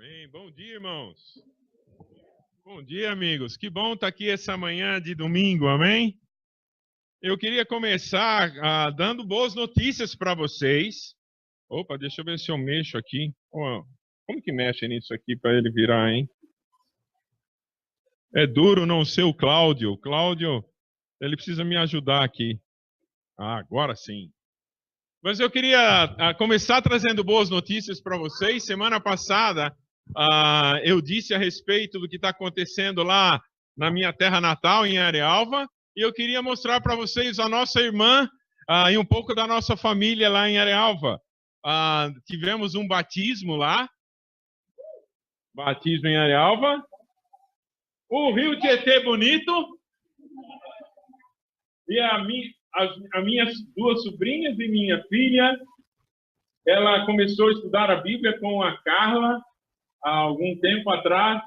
Amém. Bom dia, irmãos. Bom dia, amigos. Que bom estar aqui essa manhã de domingo, amém? Eu queria começar dando boas notícias para vocês. Opa, deixa eu ver se eu mexo aqui. Como que mexe nisso aqui para ele virar, hein? É duro não ser o Cláudio. O Cláudio, ele precisa me ajudar aqui. Agora sim. Mas eu queria começar trazendo boas notícias para vocês. Semana passada, eu disse a respeito do que está acontecendo lá na minha terra natal, em Arealva, e eu queria mostrar para vocês a nossa irmã e um pouco da nossa família lá em Arealva. Tivemos um batismo lá, batismo em Arealva. O Rio Tietê bonito. E as minhas duas sobrinhas e minha filha, ela começou a estudar a Bíblia com a Carla há algum tempo atrás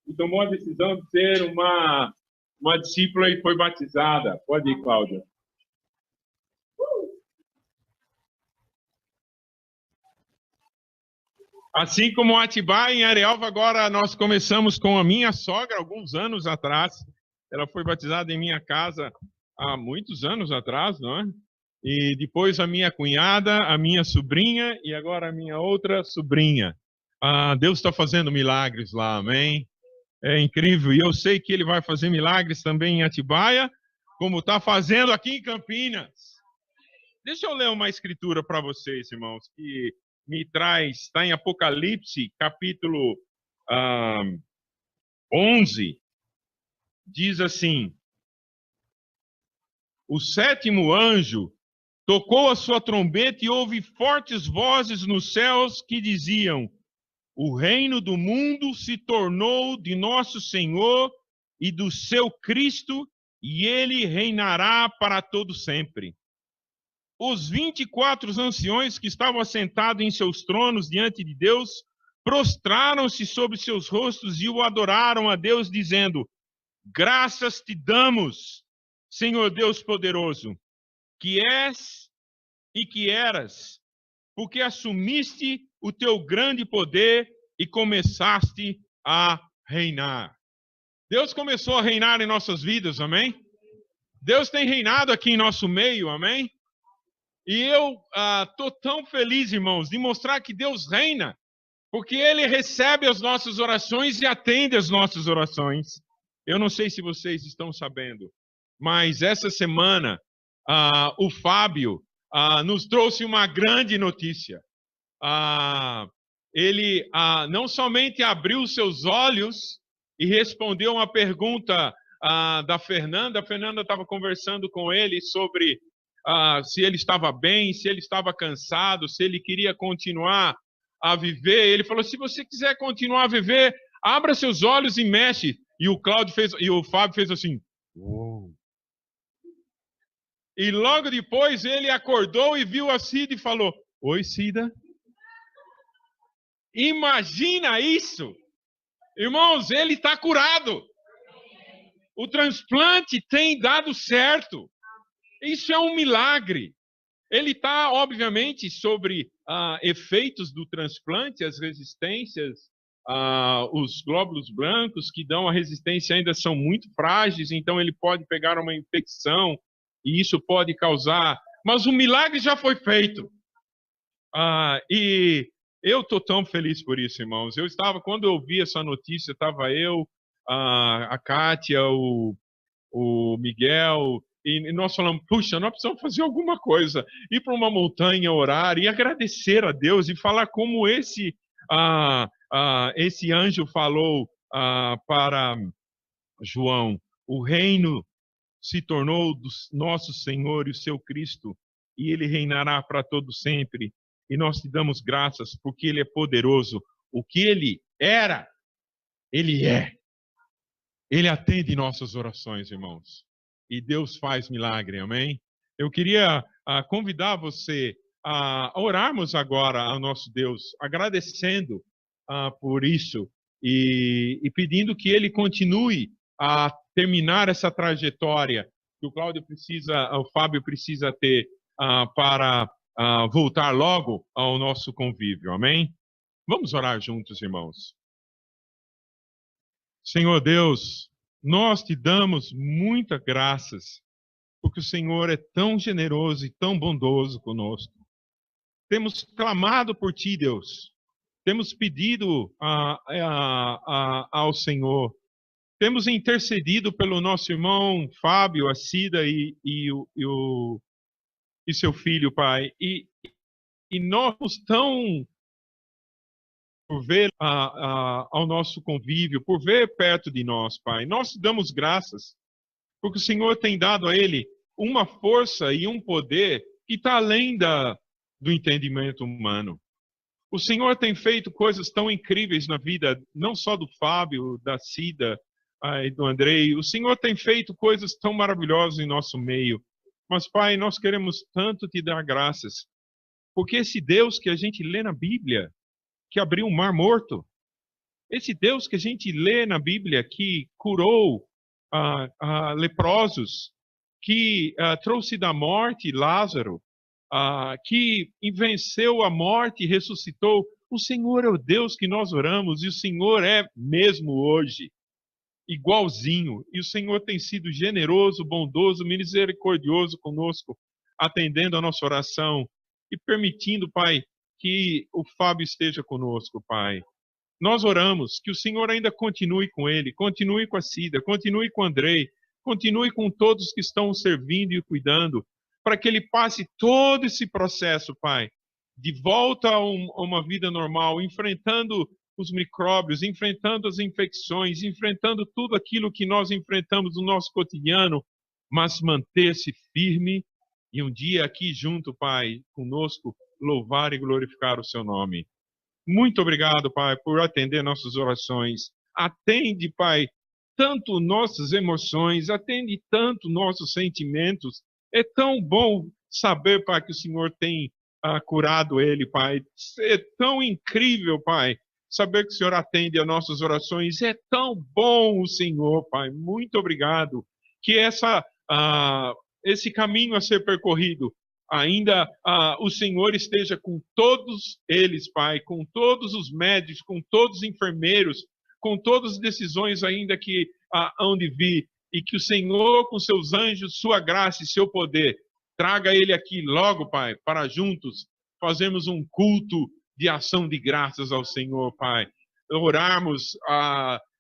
e tomou a decisão de ser uma discípula e foi batizada. Pode ir, Cláudia. Assim como Atibaia, em Arealva, agora nós começamos com a minha sogra, alguns anos atrás. Ela foi batizada em minha casa há muitos anos atrás, não é? E depois a minha cunhada, a minha sobrinha e agora a minha outra sobrinha. Deus está fazendo milagres lá, amém? É incrível. E eu sei que Ele vai fazer milagres também em Atibaia, como está fazendo aqui em Campinas. Deixa eu ler uma escritura para vocês, irmãos, que me traz, está em Apocalipse, capítulo 11, diz assim: o sétimo anjo tocou a sua trombeta e houve fortes vozes nos céus que diziam: o reino do mundo se tornou de nosso Senhor e do seu Cristo, e ele reinará para todo sempre. Os 24 anciões que estavam assentados em seus tronos diante de Deus prostraram-se sobre seus rostos e o adoraram a Deus, dizendo: graças te damos, Senhor Deus poderoso, que és e que eras, porque assumiste o teu grande poder e começaste a reinar. Deus começou a reinar em nossas vidas, amém? Deus tem reinado aqui em nosso meio, amém? E eu estou tão feliz, irmãos, de mostrar que Deus reina, porque Ele recebe as nossas orações e atende as nossas orações. Eu não sei se vocês estão sabendo, mas essa semana o Fábio nos trouxe uma grande notícia. Ele não somente abriu seus olhos e respondeu uma pergunta da Fernanda. A Fernanda estava conversando com ele sobre se ele estava bem, se ele estava cansado, se ele queria continuar a viver. Ele falou: se você quiser continuar a viver, abra seus olhos e mexe. E o Fábio fez assim: uou. E logo depois ele acordou e viu a Cida e falou: oi, Cida. Imagina isso! Irmãos, ele está curado. O transplante tem dado certo. Isso é um milagre. Ele está, obviamente, sobre efeitos do transplante, as resistências, os glóbulos brancos que dão a resistência ainda são muito frágeis, então ele pode pegar uma infecção e isso pode causar... Mas o milagre já foi feito. E eu estou tão feliz por isso, irmãos. Quando eu vi essa notícia, estava eu, a Kátia, o Miguel... E nós falamos: puxa, nós precisamos fazer alguma coisa, ir para uma montanha, orar e agradecer a Deus e falar como esse anjo falou para João: o reino se tornou do nosso Senhor e o seu Cristo, e ele reinará para todo sempre. E nós te damos graças porque ele é poderoso. O que ele era, ele é. Ele atende nossas orações, irmãos. E Deus faz milagre, amém? Eu queria convidar você a orarmos agora ao nosso Deus, agradecendo por isso e pedindo que Ele continue a terminar essa trajetória que o Fábio precisa ter para voltar logo ao nosso convívio, amém? Vamos orar juntos, irmãos. Senhor Deus, nós te damos muitas graças, porque o Senhor é tão generoso e tão bondoso conosco. Temos clamado por ti, Deus. Temos pedido ao Senhor. Temos intercedido pelo nosso irmão Fábio, a Cida e seu filho, Pai. E nós tão por ver ao nosso convívio, por ver perto de nós, Pai. Nós te damos graças, porque o Senhor tem dado a ele uma força e um poder que está além do entendimento humano. O Senhor tem feito coisas tão incríveis na vida, não só do Fábio, da Cida e do Andrei. O Senhor tem feito coisas tão maravilhosas em nosso meio. Mas, Pai, nós queremos tanto te dar graças, porque esse Deus que a gente lê na Bíblia, que abriu um mar morto, esse Deus que a gente lê na Bíblia, que curou leprosos, que trouxe da morte Lázaro, que venceu a morte e ressuscitou. O Senhor é o Deus que nós oramos, e o Senhor é mesmo hoje, igualzinho. E o Senhor tem sido generoso, bondoso, misericordioso conosco, atendendo a nossa oração e permitindo, Pai, que o Fábio esteja conosco, Pai. Nós oramos que o Senhor ainda continue com ele, continue com a Cida, continue com o Andrei, continue com todos que estão servindo e cuidando, para que ele passe todo esse processo, Pai, de volta a uma vida normal, enfrentando os micróbios, enfrentando as infecções, enfrentando tudo aquilo que nós enfrentamos no nosso cotidiano, mas manter-se firme e um dia aqui junto, Pai, conosco, louvar e glorificar o seu nome. Muito obrigado, Pai, por atender nossas orações. Atende, Pai, tanto nossas emoções, atende tanto nossos sentimentos. É tão bom saber, Pai, que o Senhor tem curado ele, Pai. É tão incrível, Pai, saber que o Senhor atende a nossas orações. É tão bom o Senhor, Pai. Muito obrigado. Que esse caminho a ser percorrido, ainda o Senhor esteja com todos eles, Pai, com todos os médicos, com todos os enfermeiros, com todas as decisões ainda que hão de vir, e que o Senhor, com seus anjos, sua graça e seu poder, traga ele aqui logo, Pai, para juntos fazermos um culto de ação de graças ao Senhor, Pai. Orarmos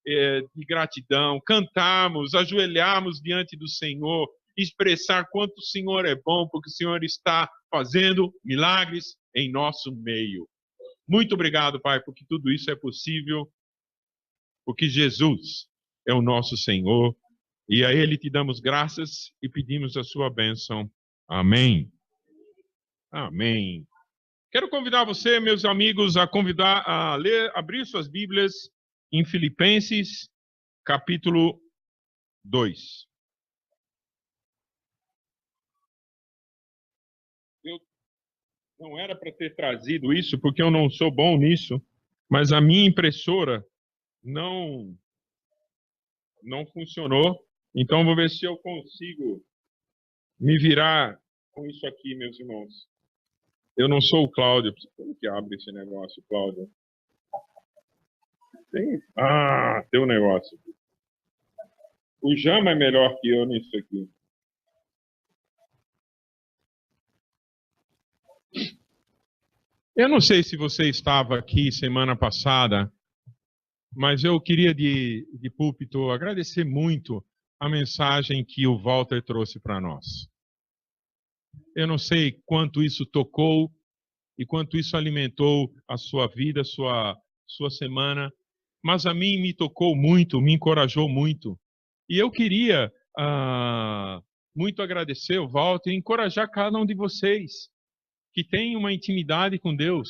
de gratidão, cantarmos, ajoelharmos diante do Senhor, expressar quanto o Senhor é bom, porque o Senhor está fazendo milagres em nosso meio. Muito obrigado, Pai, porque tudo isso é possível, porque Jesus é o nosso Senhor, e a Ele te damos graças e pedimos a sua bênção. Amém. Amém. Quero convidar você, meus amigos, a abrir suas Bíblias em Filipenses, capítulo 2. Eu não era para ter trazido isso, porque eu não sou bom nisso, mas a minha impressora não funcionou. Então, vou ver se eu consigo me virar com isso aqui, meus irmãos. Eu não sou o Cláudio. Como que abre esse negócio, Cláudio? Tem um negócio. O Jama é melhor que eu nisso aqui. Eu não sei se você estava aqui semana passada, mas eu queria de púlpito agradecer muito a mensagem que o Walter trouxe para nós. Eu não sei quanto isso tocou e quanto isso alimentou a sua vida, sua semana, mas a mim me tocou muito, me encorajou muito. E eu queria muito agradecer o Walter e encorajar cada um de vocês que tem uma intimidade com Deus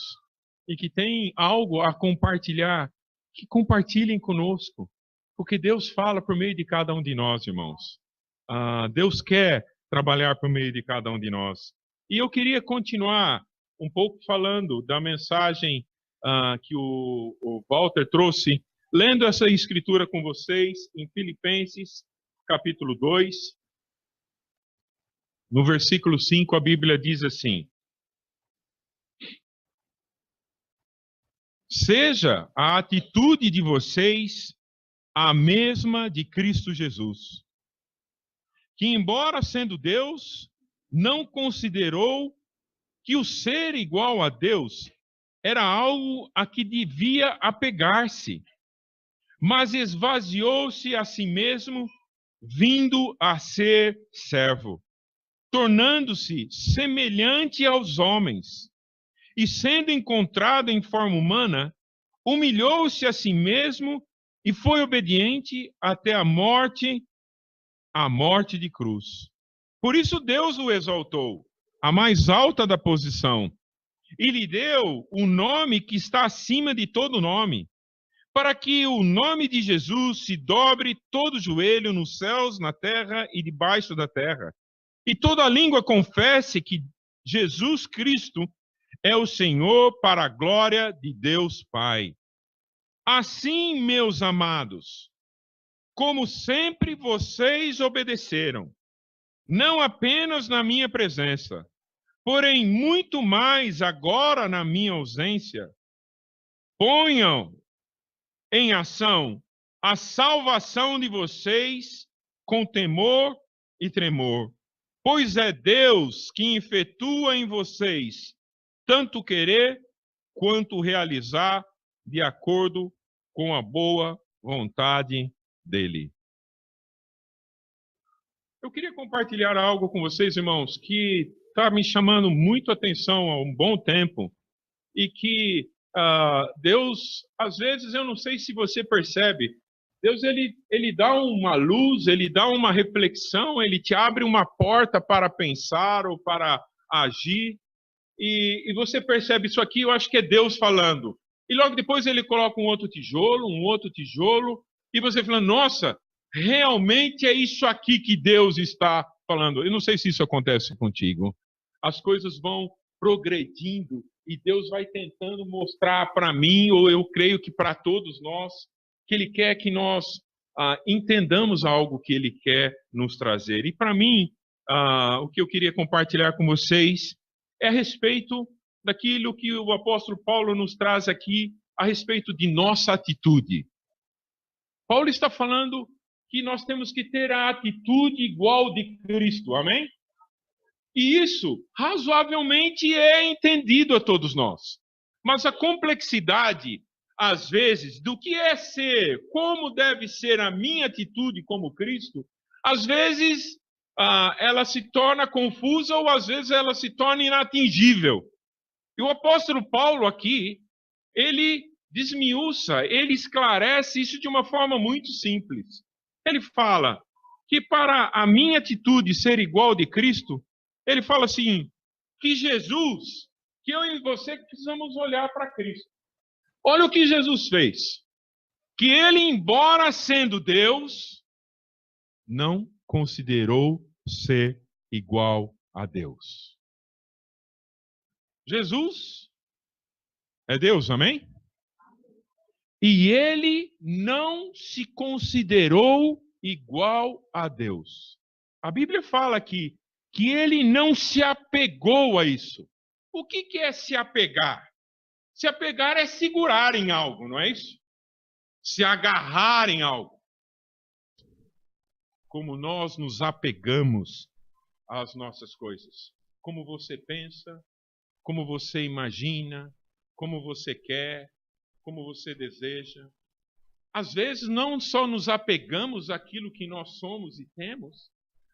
e que tem algo a compartilhar, que compartilhem conosco, porque Deus fala por meio de cada um de nós, irmãos. Deus quer trabalhar por meio de cada um de nós. E eu queria continuar um pouco falando da mensagem que o Walter trouxe, lendo essa escritura com vocês em Filipenses, capítulo 2. No versículo 5, a Bíblia diz assim: Seja a atitude de vocês a mesma de Cristo Jesus, que, embora sendo Deus, não considerou que o ser igual a Deus era algo a que devia apegar-se, mas esvaziou-se a si mesmo, vindo a ser servo, tornando-se semelhante aos homens, e sendo encontrado em forma humana, humilhou-se a si mesmo e foi obediente até a morte de cruz. Por isso Deus o exaltou, a mais alta da posição, e lhe deu o nome que está acima de todo nome, para que o nome de Jesus se dobre todo o joelho nos céus, na terra e debaixo da terra, e toda língua confesse que Jesus Cristo é o Senhor, para a glória de Deus Pai. Assim, meus amados, como sempre vocês obedeceram, não apenas na minha presença, porém muito mais agora na minha ausência, ponham em ação a salvação de vocês com temor e tremor, pois é Deus que efetua em vocês tanto querer quanto realizar de acordo com a boa vontade dele. Eu queria compartilhar algo com vocês, irmãos, que está me chamando muito a atenção há um bom tempo e que Deus, às vezes, eu não sei se você percebe, Deus ele dá uma luz, ele dá uma reflexão, ele te abre uma porta para pensar ou para agir, e você percebe isso aqui, eu acho que é Deus falando. E logo depois ele coloca um outro tijolo, e você fala, nossa, realmente é isso aqui que Deus está falando. Eu não sei se isso acontece contigo. As coisas vão progredindo e Deus vai tentando mostrar para mim, ou eu creio que para todos nós, que Ele quer que nós entendamos algo que Ele quer nos trazer. E para mim, o que eu queria compartilhar com vocês é a respeito daquilo que o apóstolo Paulo nos traz aqui, a respeito de nossa atitude. Paulo está falando que nós temos que ter a atitude igual de Cristo, amém? E isso, razoavelmente, é entendido a todos nós. Mas a complexidade, às vezes, do que é ser, como deve ser a minha atitude como Cristo, às vezes ela se torna confusa ou às vezes ela se torna inatingível. E o apóstolo Paulo aqui, ele desmiuça, ele esclarece isso de uma forma muito simples. Ele fala que para a minha atitude ser igual de Cristo, ele fala assim, que Jesus, que eu e você precisamos olhar para Cristo. Olha o que Jesus fez. Que ele, embora sendo Deus, não considerou ser igual a Deus. Jesus é Deus, amém? E ele não se considerou igual a Deus. A Bíblia fala aqui que ele não se apegou a isso. O que é se apegar? Se apegar é segurar em algo, não é isso? Se agarrar em algo. Como nós nos apegamos às nossas coisas. Como você pensa, como você imagina, como você quer, como você deseja. Às vezes não só nos apegamos àquilo que nós somos e temos,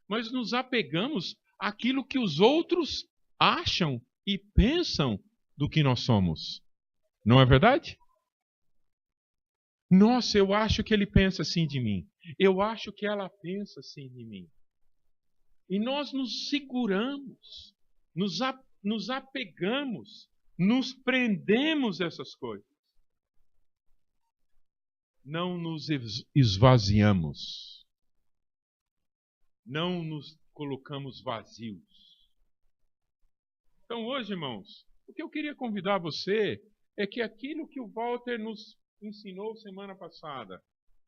mas nos apegamos àquilo que os outros acham e pensam do que nós somos. Não é verdade? Nossa, eu acho que ele pensa assim de mim. Eu acho que ela pensa assim de mim. E nós nos seguramos, nos apegamos, nos prendemos a essas coisas. Não nos esvaziamos. Não nos colocamos vazios. Então hoje, irmãos, o que eu queria convidar você é que aquilo que o Walter nos ensinou semana passada,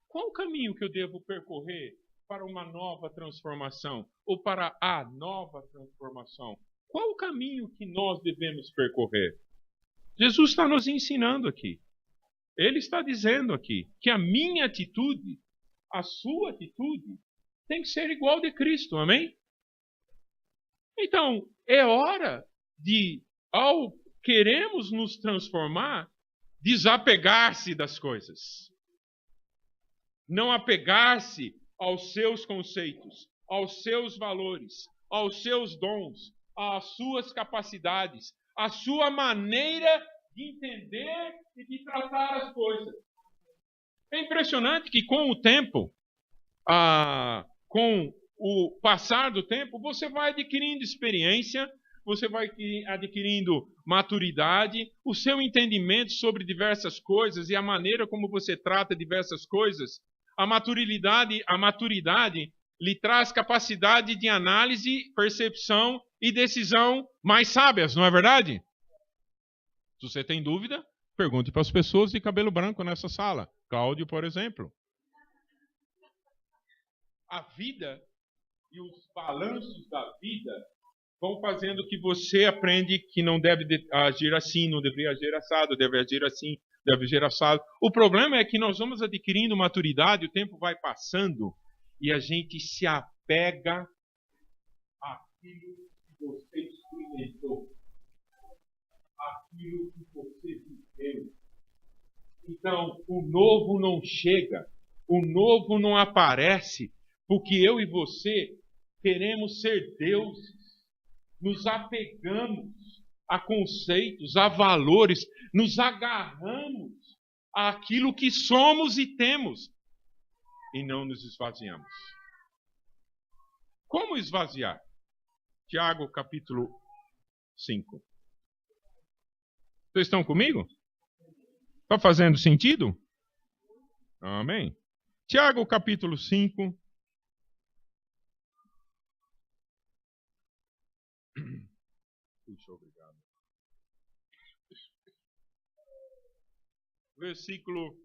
qual o caminho que eu devo percorrer para uma nova transformação ou para a nova transformação? Qual o caminho que nós devemos percorrer? Jesus está nos ensinando aqui. Ele está dizendo aqui que a minha atitude, a sua atitude, tem que ser igual de Cristo, amém? Então, é hora de, ao queremos nos transformar, desapegar-se das coisas. Não apegar-se aos seus conceitos, aos seus valores, aos seus dons, às suas capacidades, à sua maneira de entender e de tratar as coisas. É impressionante que com o tempo, com o passar do tempo, você vai adquirindo experiência, você vai adquirindo maturidade, o seu entendimento sobre diversas coisas e a maneira como você trata diversas coisas. A maturidade lhe traz capacidade de análise, percepção e decisão mais sábias, não é verdade? Se você tem dúvida, pergunte para as pessoas de cabelo branco nessa sala. Cláudio, por exemplo. A vida e os balanços da vida vão fazendo que você aprende que não deve agir assim, não deveria agir assado, deve agir assim, deve agir assado. O problema é que nós vamos adquirindo maturidade, o tempo vai passando e a gente se apega àquilo que você experimentou, àquilo que você viveu. Então, o novo não chega, o novo não aparece, porque eu e você queremos ser deuses, nos apegamos a conceitos, a valores, nos agarramos àquilo que somos e temos e não nos esvaziamos. Como esvaziar? Tiago, capítulo 5. Vocês estão comigo? Está fazendo sentido? Amém. Tiago, capítulo 5. Puxa, obrigado. Versículo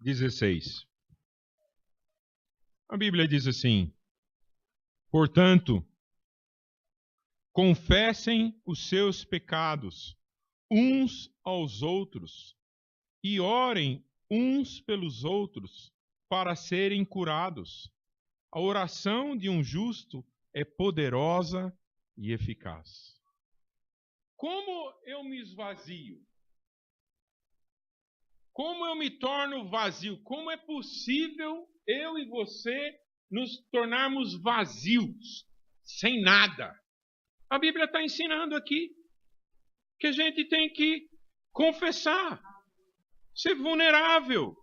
16. A Bíblia diz assim: portanto, confessem os seus pecados uns aos outros e orem uns pelos outros para serem curados. A oração de um justo é poderosa e eficaz. Como eu me esvazio? Como eu me torno vazio? Como é possível eu e você nos tornarmos vazios, sem nada? A Bíblia está ensinando aqui que a gente tem que confessar, ser vulnerável,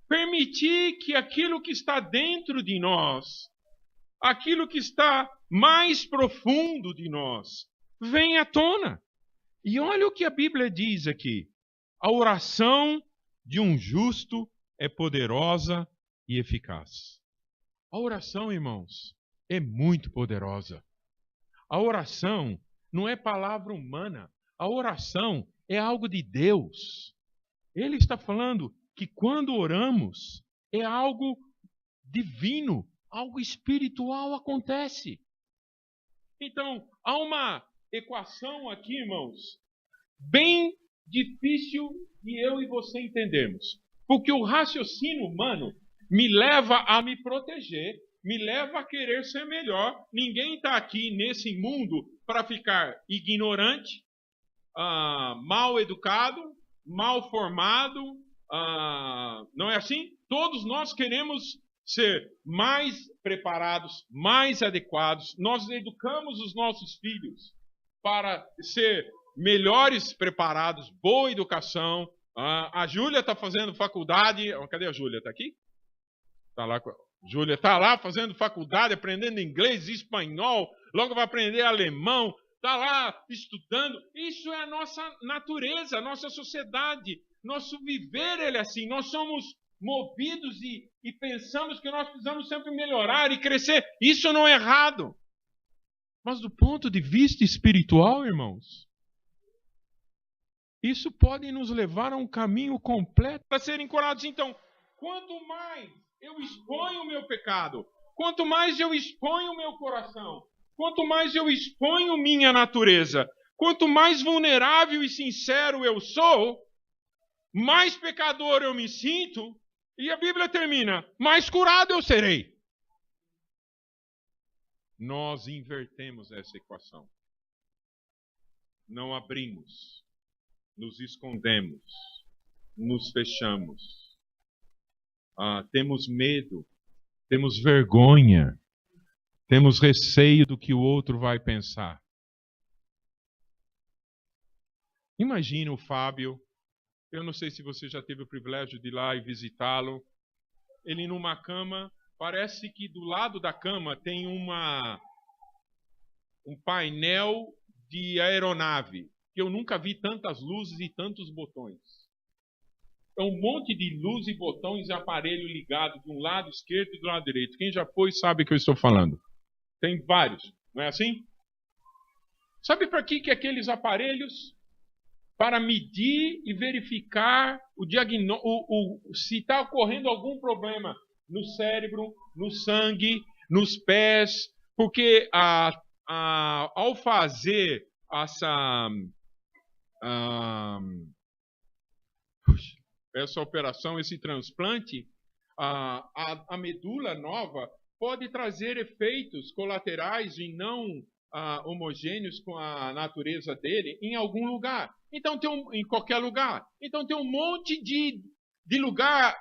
permitir que aquilo que está dentro de nós, aquilo que está mais profundo de nós, venha à tona. E olha o que a Bíblia diz aqui. A oração de um justo é poderosa e eficaz. A oração, irmãos, é muito poderosa. A oração não é palavra humana. A oração é algo de Deus. Ele está falando que quando oramos, é algo divino, algo espiritual acontece. Então, há uma equação aqui, irmãos, bem difícil de eu e você entendermos. Porque o raciocínio humano me leva a me proteger, me leva a querer ser melhor. Ninguém está aqui nesse mundo para ficar ignorante, mal educado, mal formado. Não é assim? Todos nós queremos ser mais preparados, mais adequados. Nós educamos os nossos filhos para ser melhores preparados, boa educação. A Júlia está fazendo faculdade. Cadê a Júlia? Está aqui? Está lá. Júlia está lá fazendo faculdade, aprendendo inglês, espanhol. Logo vai aprender alemão. Está lá estudando. Isso é a nossa natureza, a nossa sociedade. Nosso viver ele é assim. Nós somos movidos e pensamos que nós precisamos sempre melhorar e crescer. Isso não é errado. Mas do ponto de vista espiritual, irmãos, isso pode nos levar a um caminho completo para serem curados. Então, quanto mais eu exponho o meu pecado, quanto mais eu exponho o meu coração, quanto mais eu exponho minha natureza, Quanto mais vulnerável e sincero eu sou, mais pecador eu me sinto, e a Bíblia termina, mais curado eu serei. Nós invertemos essa equação. Não abrimos, nos escondemos, nos fechamos. Temos medo, temos vergonha, temos receio do que o outro vai pensar. Imagina o Fábio, eu não sei se você já teve o privilégio de ir lá e visitá-lo. Ele numa cama, parece que do lado da cama tem um painel de aeronave, que eu nunca vi tantas luzes e tantos botões. É um monte de luz e botões e aparelho ligado de um lado esquerdo e do lado direito. Quem já foi sabe o que eu estou falando. Tem vários, não é assim? Sabe para que aqueles aparelhos? Para medir e verificar se está ocorrendo algum problema no cérebro, no sangue, nos pés, porque ao fazer essa operação, esse transplante, a medula nova pode trazer efeitos colaterais e não homogêneos com a natureza dele em algum lugar. Então em qualquer lugar. Então tem um monte de lugar,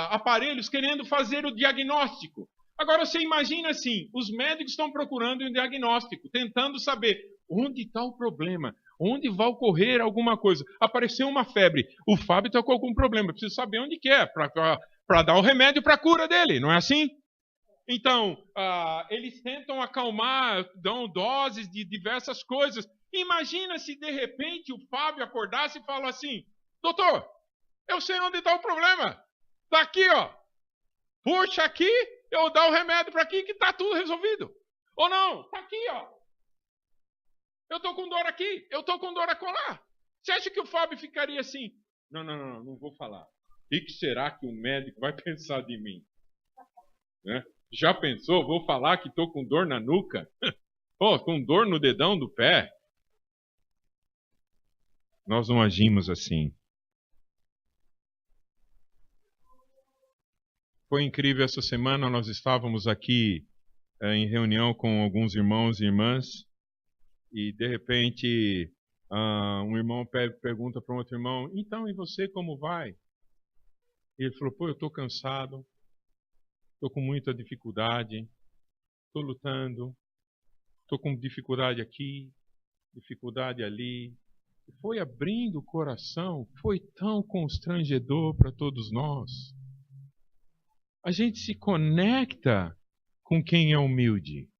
aparelhos querendo fazer o diagnóstico. Agora você imagina assim, os médicos estão procurando um diagnóstico, tentando saber onde está o problema, onde vai ocorrer alguma coisa. Apareceu uma febre, o Fábio está com algum problema, precisa saber onde que é, para dar o remédio para a cura dele, não é assim? Então, eles tentam acalmar, dão doses de diversas coisas. Imagina se de repente o Fábio acordasse e falasse assim, doutor, eu sei onde está o problema. Está aqui, ó. Puxa aqui, eu dou o remédio para aqui que está tudo resolvido. Ou não, está aqui, ó. Eu estou com dor aqui, eu estou com dor acolá. Você acha que o Fábio ficaria assim? Não vou falar. O que será que o médico vai pensar de mim? Né? Já pensou? Vou falar que estou com dor na nuca? Com dor no dedão do pé? Nós não agimos assim. Foi incrível essa semana, nós estávamos aqui em reunião com alguns irmãos e irmãs e de repente um irmão pergunta para um outro irmão, então, e você como vai? E ele falou, eu estou cansado, estou com muita dificuldade, estou lutando, estou com dificuldade aqui, dificuldade ali. E foi abrindo o coração, foi tão constrangedor para todos nós. A gente se conecta com quem é humilde.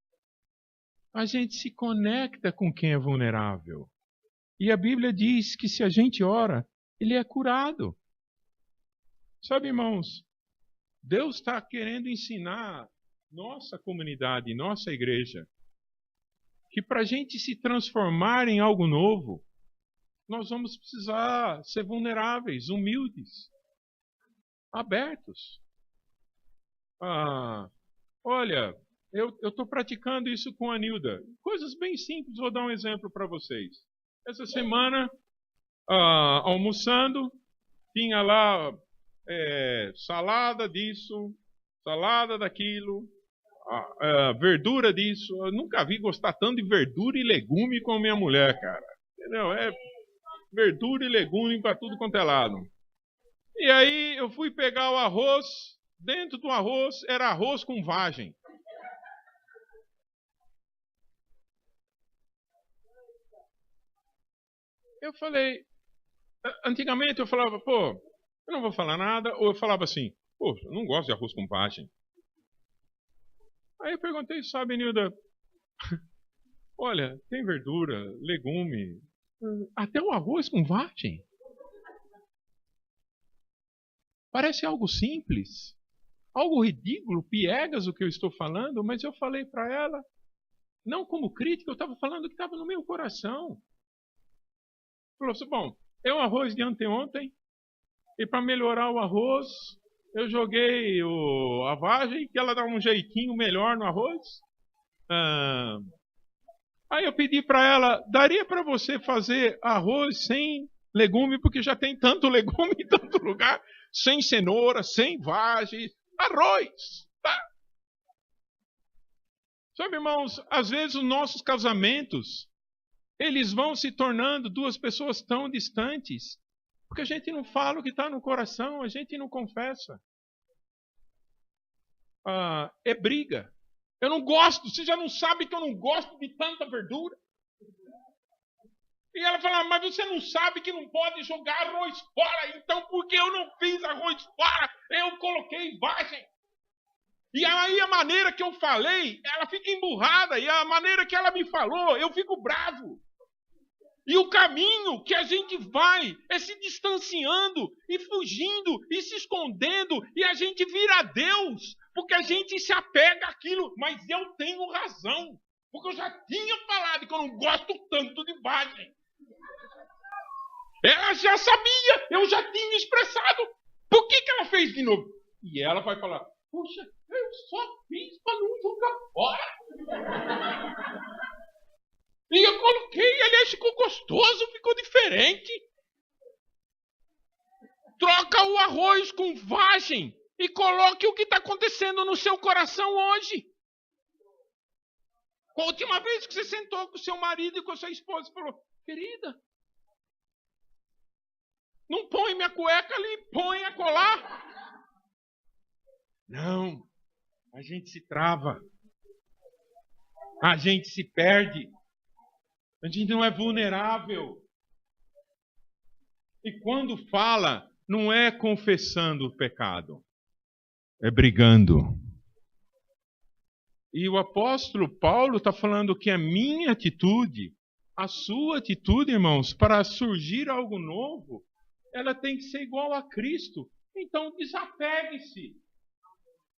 A gente se conecta com quem é vulnerável. E a Bíblia diz que se a gente ora, ele é curado. Sabe, irmãos, Deus está querendo ensinar nossa comunidade, nossa igreja, que para a gente se transformar em algo novo, nós vamos precisar ser vulneráveis, humildes, abertos. Olha, eu estou praticando isso com a Nilda. Coisas bem simples, vou dar um exemplo para vocês. Essa semana, almoçando, tinha lá salada disso, salada daquilo, verdura disso. Eu nunca vi gostar tanto de verdura e legume como minha mulher, cara. Entendeu? É verdura e legume para tudo quanto é lado. E aí eu fui pegar o arroz. Dentro do arroz era arroz com vagem. Eu falei, antigamente eu falava, eu não vou falar nada, ou eu falava assim, eu não gosto de arroz com vagem. Aí eu perguntei, sabe, Nilda, olha, tem verdura, legume, até o arroz com vagem. Parece algo simples. Algo ridículo, piegas o que eu estou falando, mas eu falei para ela, não como crítica, eu estava falando o que estava no meu coração. Falou assim, bom, é um arroz de anteontem, e para melhorar o arroz, eu joguei a vagem, que ela dá um jeitinho melhor no arroz. Aí eu pedi para ela, daria para você fazer arroz sem legume, porque já tem tanto legume em tanto lugar, sem cenoura, sem vagem, arroz. Tá? Sabe, irmãos, às vezes os nossos casamentos, eles vão se tornando duas pessoas tão distantes, porque a gente não fala o que está no coração, a gente não confessa. É briga. Eu não gosto, você já não sabe que eu não gosto de tanta verdura. E ela fala, mas você não sabe que não pode jogar arroz fora, então por que eu não fiz arroz fora? Eu coloquei vagem. E aí a maneira que eu falei, ela fica emburrada, e a maneira que ela me falou, eu fico bravo. E o caminho que a gente vai é se distanciando e fugindo e se escondendo, e a gente vira Deus, porque a gente se apega àquilo, mas eu tenho razão, porque eu já tinha falado que eu não gosto tanto de vagem. Ela já sabia, eu já tinha expressado. Por que ela fez de novo? E ela vai falar, puxa, eu só fiz para não jogar fora. E eu coloquei, aliás, ficou gostoso, ficou diferente. Troca o arroz com vagem e coloque o que está acontecendo no seu coração hoje. A última vez que você sentou com o seu marido e com a sua esposa e falou, querida, não põe minha cueca ali, põe a colar. Não, a gente se trava. A gente se perde. A gente não é vulnerável. E quando fala, não é confessando o pecado, é brigando. E o apóstolo Paulo está falando que a minha atitude, a sua atitude, irmãos, para surgir algo novo, ela tem que ser igual a Cristo. Então desapegue-se.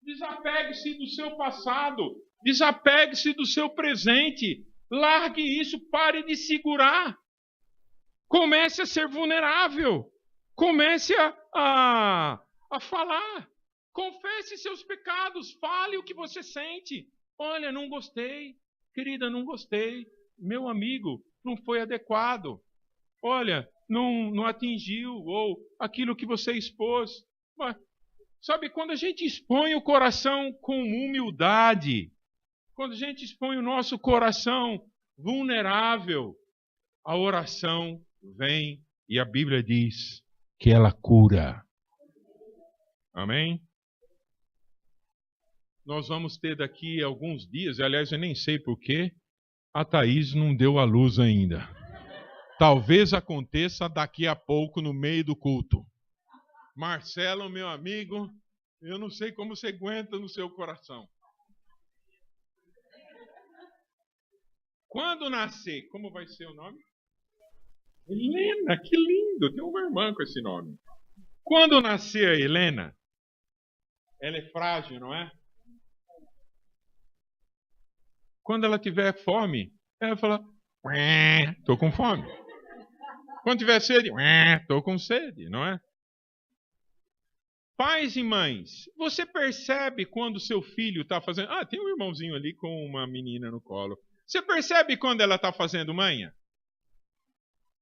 Desapegue-se do seu passado. Desapegue-se do seu presente. Largue isso, pare de segurar. Comece a ser vulnerável. Comece a falar. Confesse seus pecados. Fale o que você sente. Olha, não gostei. Querida, não gostei. Meu amigo, não foi adequado. Olha, não atingiu. Ou aquilo que você expôs. Mas, sabe, quando a gente expõe o coração com humildade, quando a gente expõe o nosso coração vulnerável, a oração vem e a Bíblia diz que ela cura. Amém? Nós vamos ter daqui alguns dias, aliás, eu nem sei porquê, a Thaís não deu a luz ainda. Talvez aconteça daqui a pouco no meio do culto. Marcelo, meu amigo, eu não sei como você aguenta no seu coração. Quando nascer, como vai ser o nome? Helena, que lindo, tem uma irmã com esse nome. Quando nascer a Helena, ela é frágil, não é? Quando ela tiver fome, ela fala, estou com fome. Quando tiver sede, estou com sede, não é? Pais e mães, você percebe quando seu filho está fazendo... tem um irmãozinho ali com uma menina no colo. Você percebe quando ela está fazendo manha?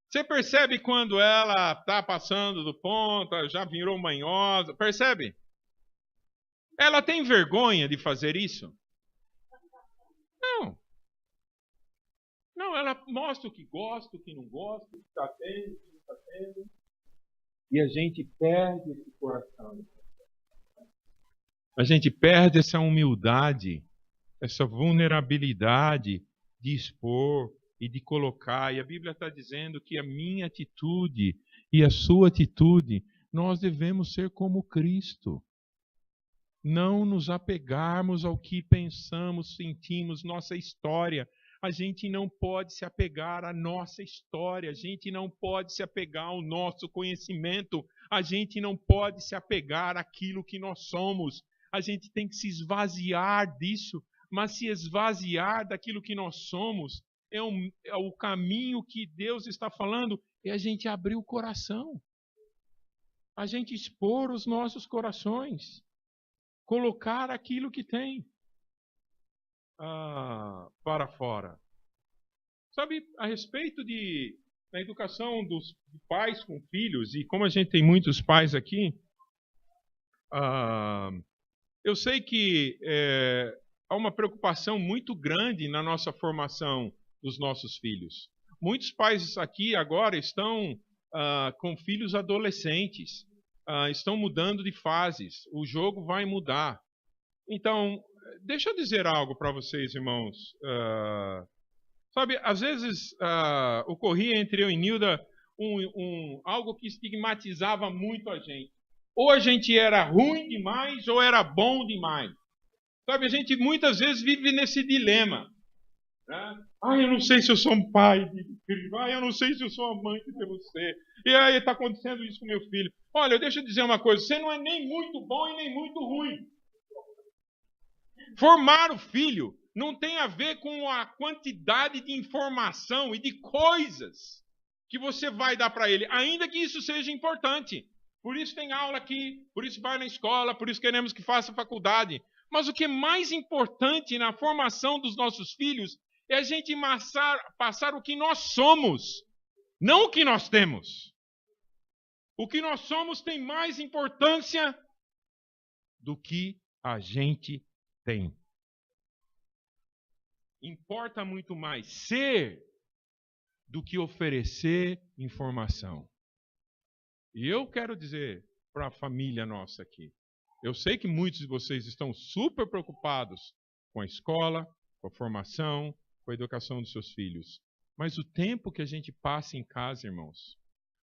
Você percebe quando ela está passando do ponto, já virou manhosa? Percebe? Ela tem vergonha de fazer isso? Não. Não, ela mostra o que gosta, o que não gosta, o que está tendo, o que não está tendo. E a gente perde esse coração. A gente perde essa humildade, essa vulnerabilidade de expor e de colocar. E a Bíblia está dizendo que a minha atitude e a sua atitude, nós devemos ser como Cristo. Não nos apegarmos ao que pensamos, sentimos, nossa história. A gente não pode se apegar à nossa história, a gente não pode se apegar ao nosso conhecimento, a gente não pode se apegar àquilo que nós somos. A gente tem que se esvaziar disso, mas se esvaziar daquilo que nós somos é o caminho que Deus está falando, é a gente abrir o coração, a gente expor os nossos corações, colocar aquilo que tem para fora. Sabe, a respeito da educação dos pais com filhos, e como a gente tem muitos pais aqui, eu sei que há uma preocupação muito grande na nossa formação dos nossos filhos. Muitos pais aqui agora estão com filhos adolescentes, estão mudando de fases, o jogo vai mudar. Então, deixa eu dizer algo para vocês, irmãos. Sabe, às vezes ocorria entre eu e Nilda algo que estigmatizava muito a gente. Ou a gente era ruim demais ou era bom demais. Sabe, a gente muitas vezes vive nesse dilema. Né? Eu não sei se eu sou um pai de Cristo. Eu não sei se eu sou uma mãe de você. E aí está acontecendo isso com meu filho. Olha, deixa eu dizer uma coisa. Você não é nem muito bom e nem muito ruim. Formar o filho não tem a ver com a quantidade de informação e de coisas que você vai dar para ele, ainda que isso seja importante. Por isso tem aula aqui, por isso vai na escola, por isso queremos que faça faculdade. Mas o que é mais importante na formação dos nossos filhos é a gente passar o que nós somos, não o que nós temos. O que nós somos tem mais importância do que a gente tem. Importa muito mais ser do que oferecer informação. E eu quero dizer para a família nossa aqui, eu sei que muitos de vocês estão super preocupados com a escola, com a formação, com a educação dos seus filhos. Mas o tempo que a gente passa em casa, irmãos,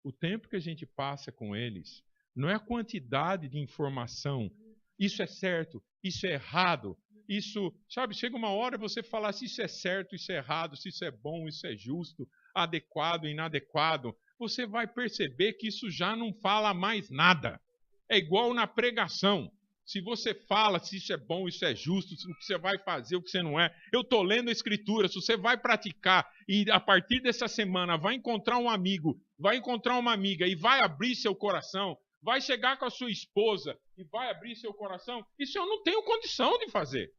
o tempo que a gente passa com eles, não é a quantidade de informação. Isso é certo, isso é errado. Isso, sabe, chega uma hora você falar se isso é certo, isso é errado, se isso é bom, isso é justo, adequado, inadequado. Você vai perceber que isso já não fala mais nada. É igual na pregação. Se você fala se isso é bom, isso é justo, o que você vai fazer, o que você não é. Eu estou lendo a Escritura, se você vai praticar e a partir dessa semana vai encontrar um amigo, vai encontrar uma amiga e vai abrir seu coração, vai chegar com a sua esposa e vai abrir seu coração, isso eu não tenho condição de fazer.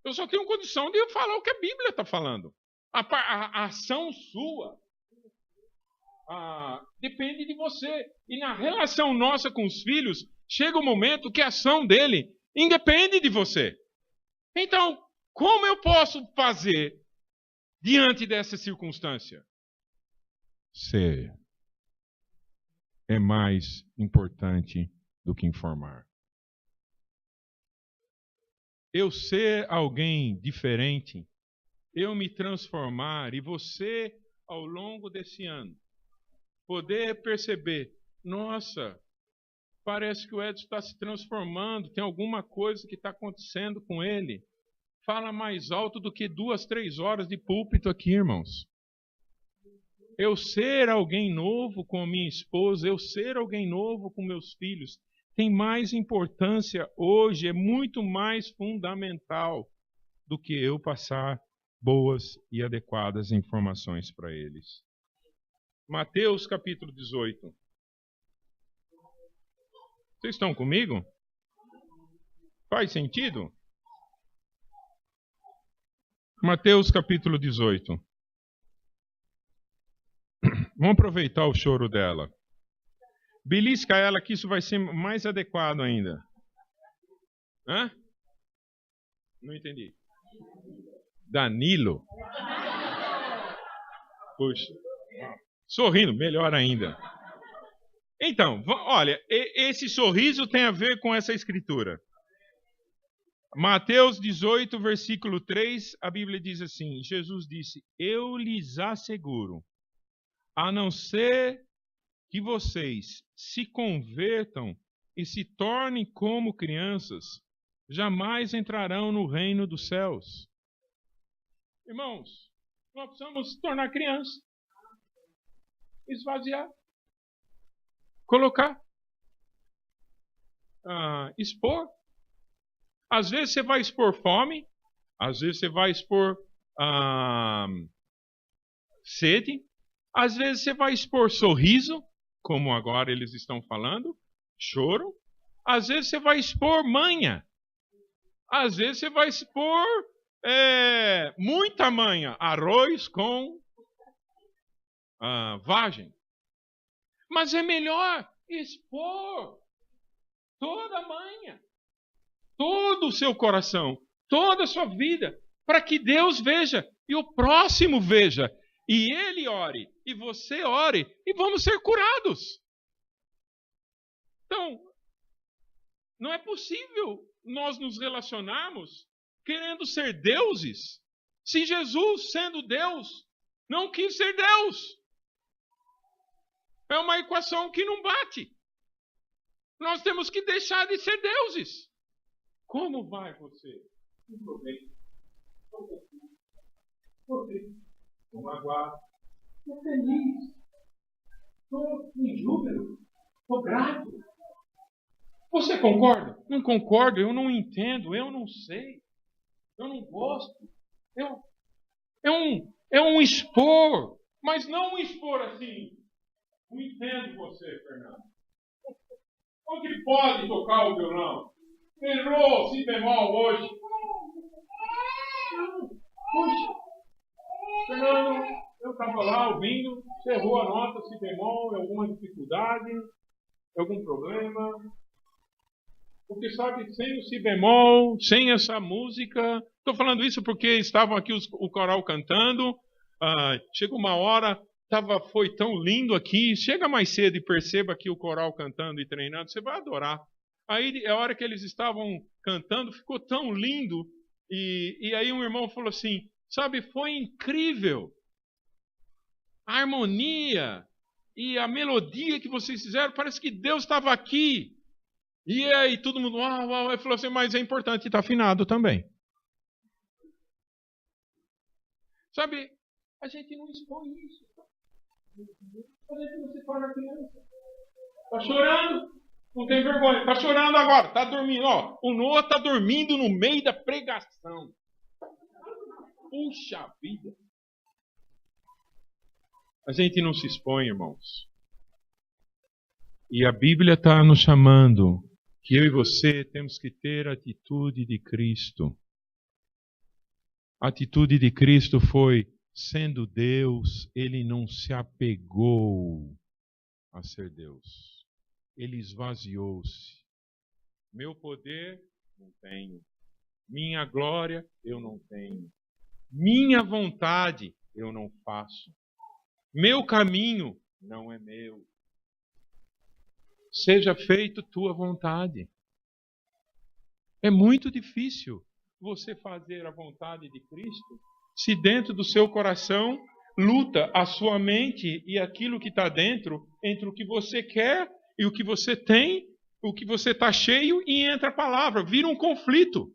Eu só tenho condição de falar o que a Bíblia está falando. A ação sua depende de você. E na relação nossa com os filhos, chega um momento que a ação dele independe de você. Então, como eu posso fazer diante dessa circunstância? Ser é mais importante do que informar. Eu ser alguém diferente, eu me transformar e você, ao longo desse ano, poder perceber, nossa, parece que o Edson está se transformando, tem alguma coisa que está acontecendo com ele. Fala mais alto do que 2, 3 horas de púlpito aqui, irmãos. Eu ser alguém novo com a minha esposa, eu ser alguém novo com meus filhos, tem mais importância hoje, é muito mais fundamental do que eu passar boas e adequadas informações para eles. Mateus capítulo 18. Vocês estão comigo? Faz sentido? Mateus capítulo 18. Vamos aproveitar o choro dela. Belisca ela que isso vai ser mais adequado ainda. Hã? Não entendi. Danilo. Puxa. Sorrindo, melhor ainda. Então, olha, esse sorriso tem a ver com essa escritura. Mateus 18, versículo 3, a Bíblia diz assim, Jesus disse, eu lhes asseguro, a não ser que vocês se convertam e se tornem como crianças, jamais entrarão no reino dos céus. Irmãos, nós precisamos se tornar criança. Esvaziar. Colocar. Expor. Às vezes você vai expor fome, às vezes você vai expor sede, às vezes você vai expor sorriso, como agora eles estão falando, choro. Às vezes você vai expor manha. Às vezes você vai expor muita manha, arroz com vagem. Mas é melhor expor toda a manha, todo o seu coração, toda a sua vida, para que Deus veja e o próximo veja, e ele ore, e você ore, e vamos ser curados. Então, não é possível nós nos relacionarmos querendo ser deuses, se Jesus, sendo Deus, não quis ser Deus. É uma equação que não bate. Nós temos que deixar de ser deuses. Como vai você? Tudo bem. Estou triste. Estou magoado. Estou feliz. Estou em júbilo. Estou grato. Você concorda? Não concordo, eu não entendo, eu não sei. Eu não gosto. É um expor, mas não um expor assim. Não entendo você, Fernando. Como que pode tocar o violão? Errou, si bemol hoje. Puxa, Fernando, eu estava lá ouvindo, você errou a nota, si bemol, alguma dificuldade, algum problema. Porque sabe, sem o si bemol, sem essa música, estou falando isso porque estavam aqui o coral cantando, chega uma hora, foi tão lindo aqui, chega mais cedo e perceba aqui o coral cantando e treinando, você vai adorar. Aí, a hora que eles estavam cantando, ficou tão lindo, e aí um irmão falou assim, sabe, foi incrível, a harmonia e a melodia que vocês fizeram, parece que Deus estava aqui. E aí todo mundo, ele falou assim, mas é importante estar afinado também. Sabe, a gente não expõe isso. A gente não se torna criança. Está chorando? Não tem vergonha. Está chorando agora, está dormindo. Ó, o Noah está dormindo no meio da pregação. Puxa vida. A gente não se expõe, irmãos. E a Bíblia está nos chamando que eu e você temos que ter a atitude de Cristo. A atitude de Cristo foi, sendo Deus, ele não se apegou a ser Deus. Ele esvaziou-se. Meu poder, não tenho. Minha glória, eu não tenho. Minha vontade, eu não faço. Meu caminho, não é meu. Seja feito tua vontade. É muito difícil você fazer a vontade de Cristo se dentro do seu coração luta a sua mente e aquilo que está dentro entre o que você quer e o que você tem, o que você está cheio e entra a palavra, vira um conflito.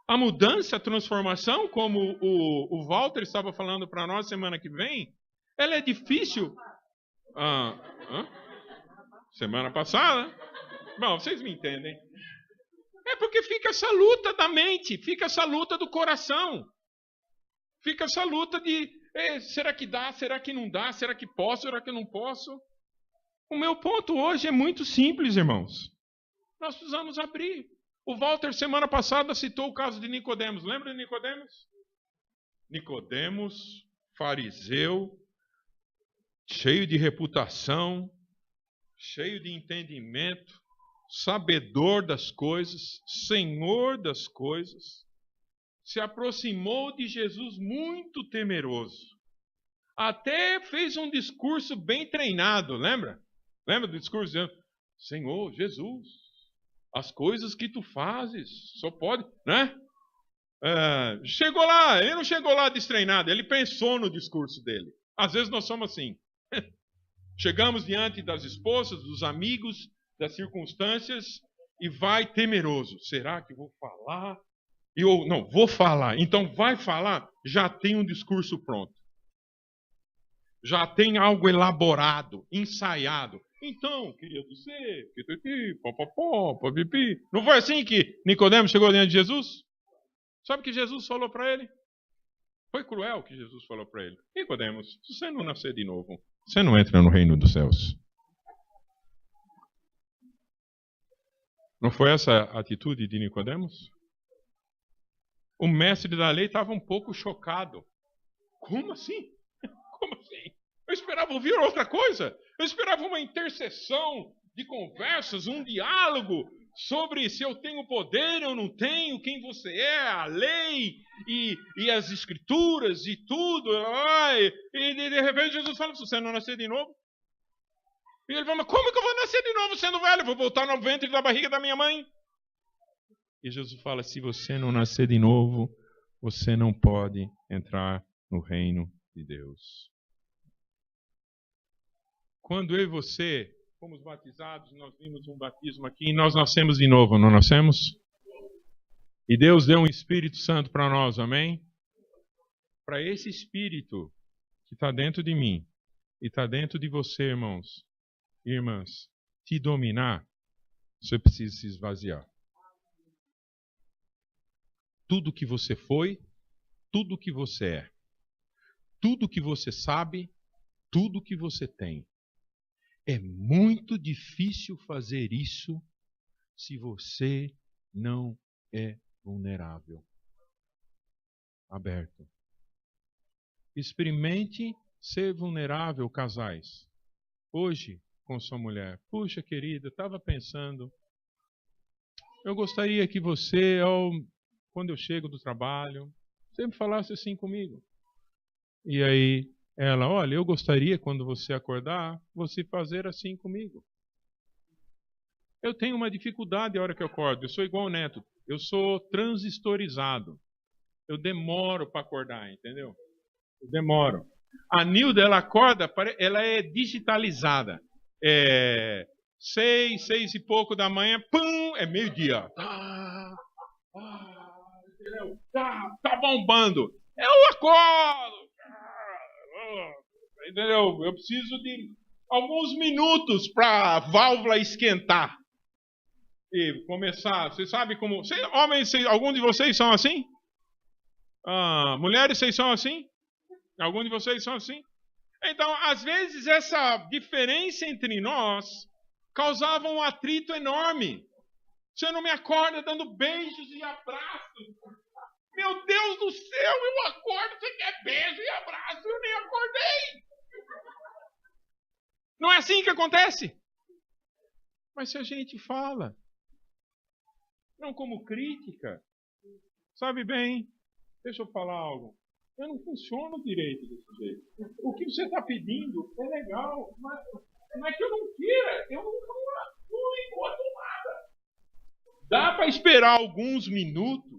A mudança, a transformação, como o Walter estava falando para nós semana que vem, ela é difícil. Semana passada? Bom, vocês me entendem. É porque fica essa luta da mente, fica essa luta do coração. Fica essa luta de, será que dá, será que não dá, será que posso, será que não posso? O meu ponto hoje é muito simples, irmãos. Nós precisamos abrir. O Walter, semana passada, citou o caso de Nicodemos. Lembra de Nicodemos? Nicodemos, fariseu, cheio de reputação, cheio de entendimento, sabedor das coisas, senhor das coisas, se aproximou de Jesus muito temeroso. Até fez um discurso bem treinado, lembra? Lembra do discurso dizendo, Senhor Jesus, as coisas que tu fazes, só pode, né? Chegou lá, ele não chegou lá destreinado, ele pensou no discurso dele. Às vezes nós somos assim. Chegamos diante das esposas, dos amigos, das circunstâncias e vai temeroso. Será que vou falar? Não, vou falar. Então vai falar, já tem um discurso pronto. Já tem algo elaborado, ensaiado. Então, queria dizer, não foi assim que Nicodemos chegou diante de Jesus? Sabe o que Jesus falou para ele? Foi cruel que Jesus falou para ele. Nicodemos, se você não nascer de novo, você não entra no reino dos céus. Não foi essa a atitude de Nicodemos? O mestre da lei estava um pouco chocado. Como assim? Como assim? Mas esperava ouvir outra coisa. Eu esperava uma intercessão de conversas, um diálogo sobre se eu tenho poder ou não tenho, quem você é, a lei e as escrituras e tudo. E de repente Jesus fala, se você não nascer de novo. E ele fala, mas como que eu vou nascer de novo sendo velho? Vou voltar no ventre da barriga da minha mãe? E Jesus fala, se você não nascer de novo, você não pode entrar no reino de Deus. Quando eu e você fomos batizados, nós vimos um batismo aqui e nós nascemos de novo, não nascemos? E Deus deu um Espírito Santo para nós, amém? Para esse Espírito que está dentro de mim e está dentro de você, irmãos e irmãs, te dominar, você precisa se esvaziar. Tudo que você foi, tudo que você é, tudo que você sabe, tudo que você tem. É muito difícil fazer isso se você não é vulnerável, aberto. Experimente ser vulnerável, casais. Hoje, com sua mulher. Puxa, querida, estava pensando. Eu gostaria que você, quando eu chego do trabalho, sempre falasse assim comigo. E aí, ela, olha, eu gostaria, quando você acordar, você fazer assim comigo. Eu tenho uma dificuldade a hora que eu acordo. Eu sou igual o Neto. Eu sou transistorizado. Eu demoro para acordar, entendeu? Eu demoro. A Nilda, ela acorda, ela é digitalizada. 6 e pouco da manhã, pum, é meio-dia. Entendeu? Tá bombando. Eu acordo. Entendeu? Eu preciso de alguns minutos para a válvula esquentar. E começar. Você sabe como. Homens, algum de vocês são assim? Mulheres, vocês são assim? Algum de vocês são assim? Então, às vezes, essa diferença entre nós causava um atrito enorme. Você não me acorda dando beijos e abraços. Meu Deus do céu, eu acordo, você quer beijo e abraço, eu nem acordei. Não é assim que acontece? Mas se a gente fala, não como crítica, sabe bem, deixa eu falar algo. Eu não funciono direito desse jeito. O que você está pedindo é legal, mas não é que eu não queira, eu não encontro nada. Dá para esperar alguns minutos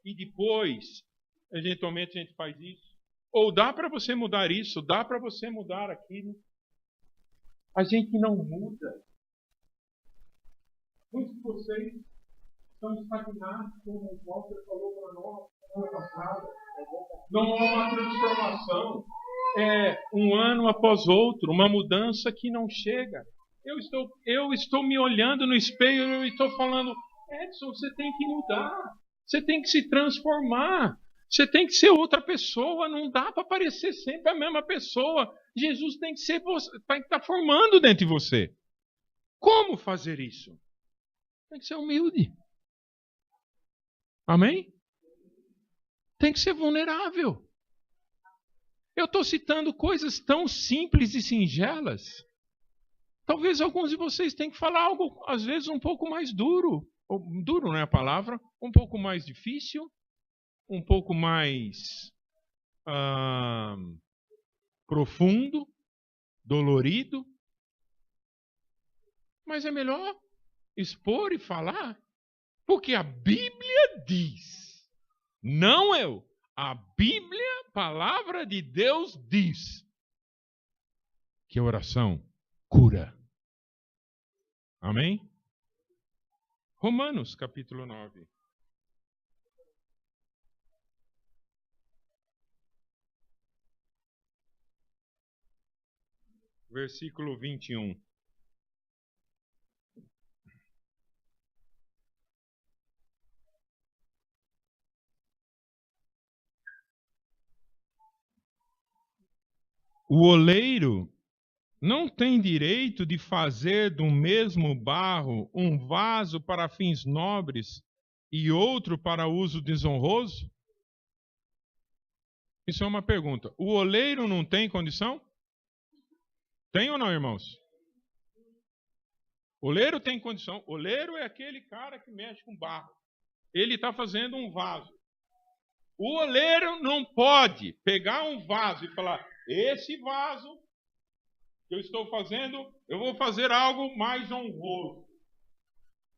e depois, eventualmente, a gente faz isso. Ou dá para você mudar isso, dá para você mudar aquilo. A gente não muda. Muitos de vocês estão estagnados, como o Walter falou para nós semana passada. Não há uma transformação. É um ano após outro, uma mudança que não chega. Eu estou me olhando no espelho e estou falando, Edson, você tem que mudar. Você tem que se transformar. Você tem que ser outra pessoa. Não dá para parecer sempre a mesma pessoa. Jesus tem que ser você, tem que estar formando dentro de você. Como fazer isso? Tem que ser humilde. Amém? Tem que ser vulnerável. Eu estou citando coisas tão simples e singelas. Talvez alguns de vocês tenham que falar algo, às vezes, um pouco mais duro. Duro não é a palavra. Um pouco mais difícil. Um pouco mais profundo. Dolorido. Mas é melhor expor e falar. Porque a Bíblia diz. Não eu. A Bíblia, palavra de Deus, diz que a oração cura. Amém? Romanos, capítulo 9. Versículo 21. O oleiro não tem direito de fazer do mesmo barro um vaso para fins nobres e outro para uso desonroso? Isso é uma pergunta. O oleiro não tem condição? Tem ou não, irmãos? Oleiro tem condição. Oleiro é aquele cara que mexe com barro. Ele está fazendo um vaso. O oleiro não pode pegar um vaso e falar: esse vaso que eu estou fazendo, eu vou fazer algo mais honroso.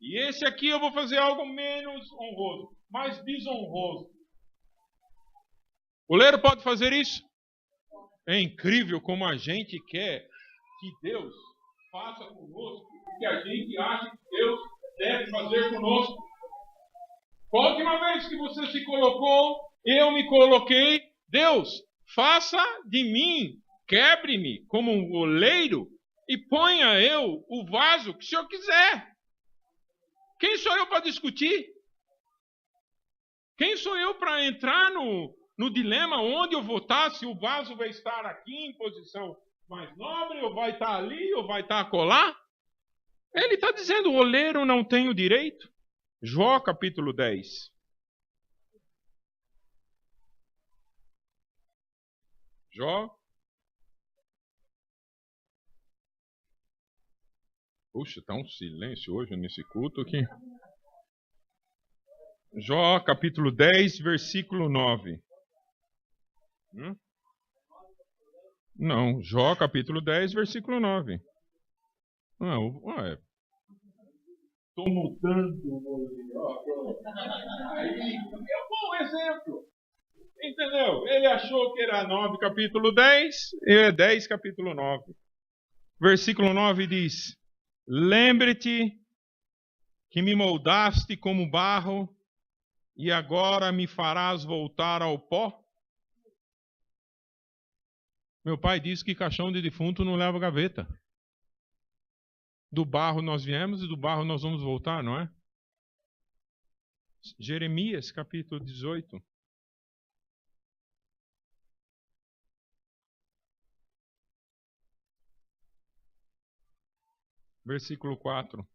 E esse aqui eu vou fazer algo menos honroso, mais desonroso. O oleiro pode fazer isso? É incrível como a gente quer que Deus faça conosco o que a gente acha que Deus deve fazer conosco. A última vez que você se colocou, eu me coloquei. Deus, faça de mim, quebre-me como um oleiro e ponha eu o vaso que o Senhor quiser. Quem sou eu para discutir? Quem sou eu para entrar no dilema onde eu vou estar, se o vaso vai estar aqui em posição mais nobre, ou vai estar ali, ou vai estar acolá? Ele está dizendo: o oleiro não tem o direito. Jó capítulo 10. Jó. Puxa, está um silêncio hoje nesse culto aqui. Jó capítulo 10, versículo 9. Não, Jó capítulo 10, versículo 9. Estou mudando. Aí, é um bom exemplo. Entendeu? Ele achou que era 9, capítulo 10, e é 10, capítulo 9. Versículo 9 diz: lembre-te que me moldaste como barro, e agora me farás voltar ao pó? Meu pai disse que caixão de defunto não leva gaveta. Do barro nós viemos e do barro nós vamos voltar, não é? Jeremias, capítulo 18. Versículo 4.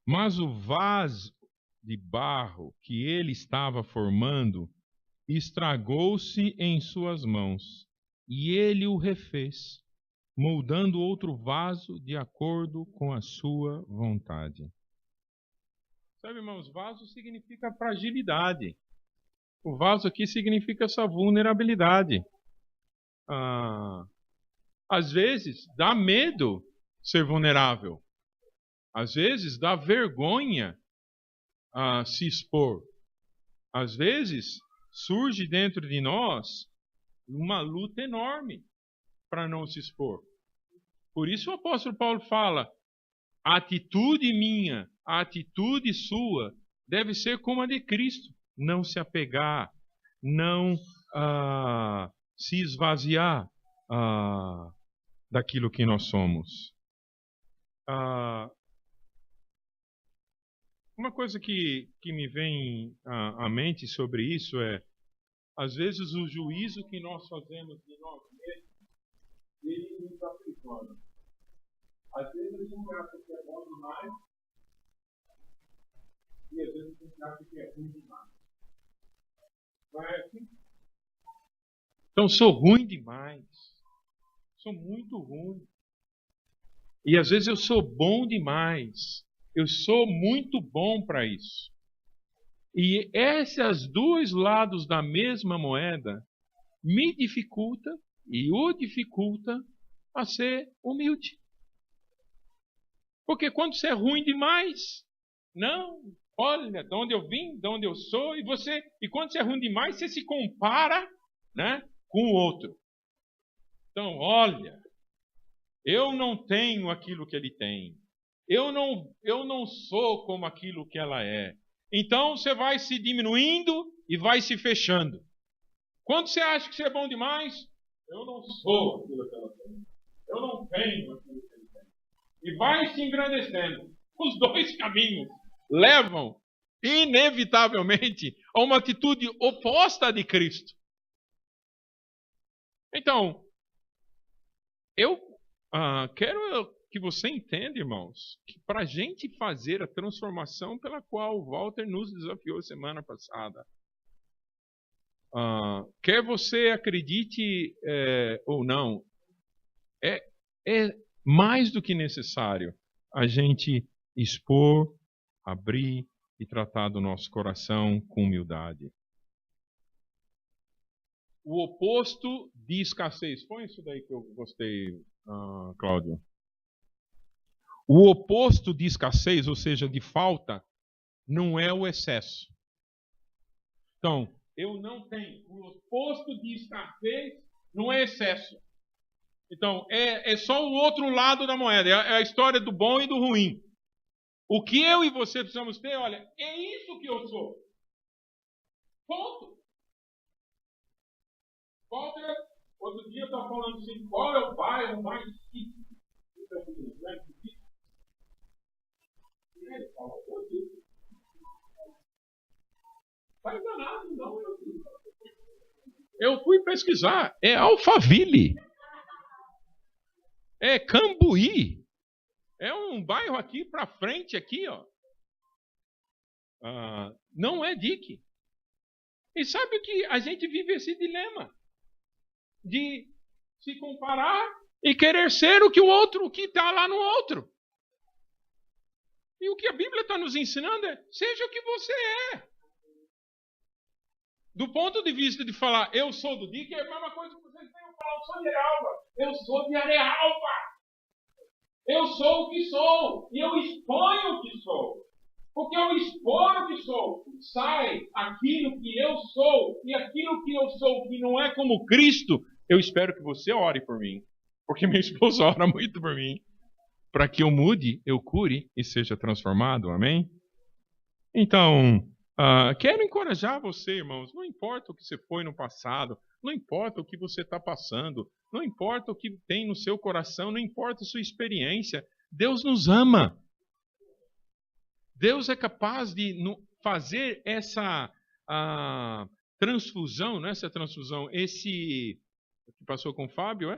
Mas o vaso de barro que ele estava formando estragou-se em suas mãos, e ele o refez, moldando outro vaso de acordo com a sua vontade. Sabe, irmãos, vaso significa fragilidade. O vaso aqui significa essa vulnerabilidade. Às vezes dá medo ser vulnerável. Às vezes dá vergonha se expor. Às vezes surge dentro de nós uma luta enorme para não se expor. Por isso o apóstolo Paulo fala: a atitude minha, a atitude sua deve ser como a de Cristo. Não se apegar, não se esvaziar daquilo que nós somos. Uma coisa que me vem à mente sobre isso é, às vezes o juízo que nós fazemos de nós mesmos, ele nos aprisiona. Às vezes a gente acha que é bom demais, e às vezes a gente acha que é ruim demais. Não é assim? Então, sou ruim demais. Sou muito ruim. E às vezes eu sou bom demais. Eu sou muito bom para isso. E esses dois lados da mesma moeda me dificulta e o dificulta a ser humilde. Porque quando você é ruim demais, não, olha de onde eu vim, de onde eu sou, e quando você é ruim demais, você se compara, né, com o outro. Então, olha, eu não tenho aquilo que ele tem. Eu não sou como aquilo que ela é. Então você vai se diminuindo e vai se fechando. Quando você acha que você é bom demais, eu não sou aquilo que ela tem. Eu não tenho aquilo que ele tem. E vai se engrandecendo. Os dois caminhos levam, inevitavelmente, a uma atitude oposta de Cristo. Então, eu quero que você entenda, irmãos, que para a gente fazer a transformação pela qual o Walter nos desafiou semana passada, quer você acredite ou não, é mais do que necessário a gente expor, abrir e tratar do nosso coração com humildade. O oposto de escassez. Põe isso daí que eu gostei, Cláudio. O oposto de escassez, ou seja, de falta, não é o excesso. Então, eu não tenho. O oposto de escassez não é excesso. Então, é só o outro lado da moeda. É a história do bom e do ruim. O que eu e você precisamos ter, olha, é isso que eu sou. Ponto. Walter, outro dia eu estava falando assim, qual é o bairro mais chique? Ele falou, eu disse. Está enganado, não, eu disse. Eu fui pesquisar, é Alphaville. É Cambuí. É um bairro aqui para frente, aqui, ó. Não é Dique. E sabe o que? A gente vive esse dilema de se comparar e querer ser o que o outro, o que está lá no outro. E o que a Bíblia está nos ensinando é, seja o que você é. Do ponto de vista de falar, eu sou do Dique, é a mesma coisa que vocês têm que falar, eu sou de Arealva. Eu sou de Arealva. Eu sou o que sou. E eu exponho o que sou. Porque eu exponho o que sou. Sai aquilo que eu sou. E aquilo que eu sou, que não é como Cristo, eu espero que você ore por mim. Porque minha esposa ora muito por mim. Para que eu mude, eu cure e seja transformado. Amém? Então, quero encorajar você, irmãos. Não importa o que você foi no passado. Não importa o que você está passando. Não importa o que tem no seu coração. Não importa a sua experiência. Deus nos ama. Deus é capaz de fazer essa transfusão, não é essa transfusão, esse que passou com o Fábio,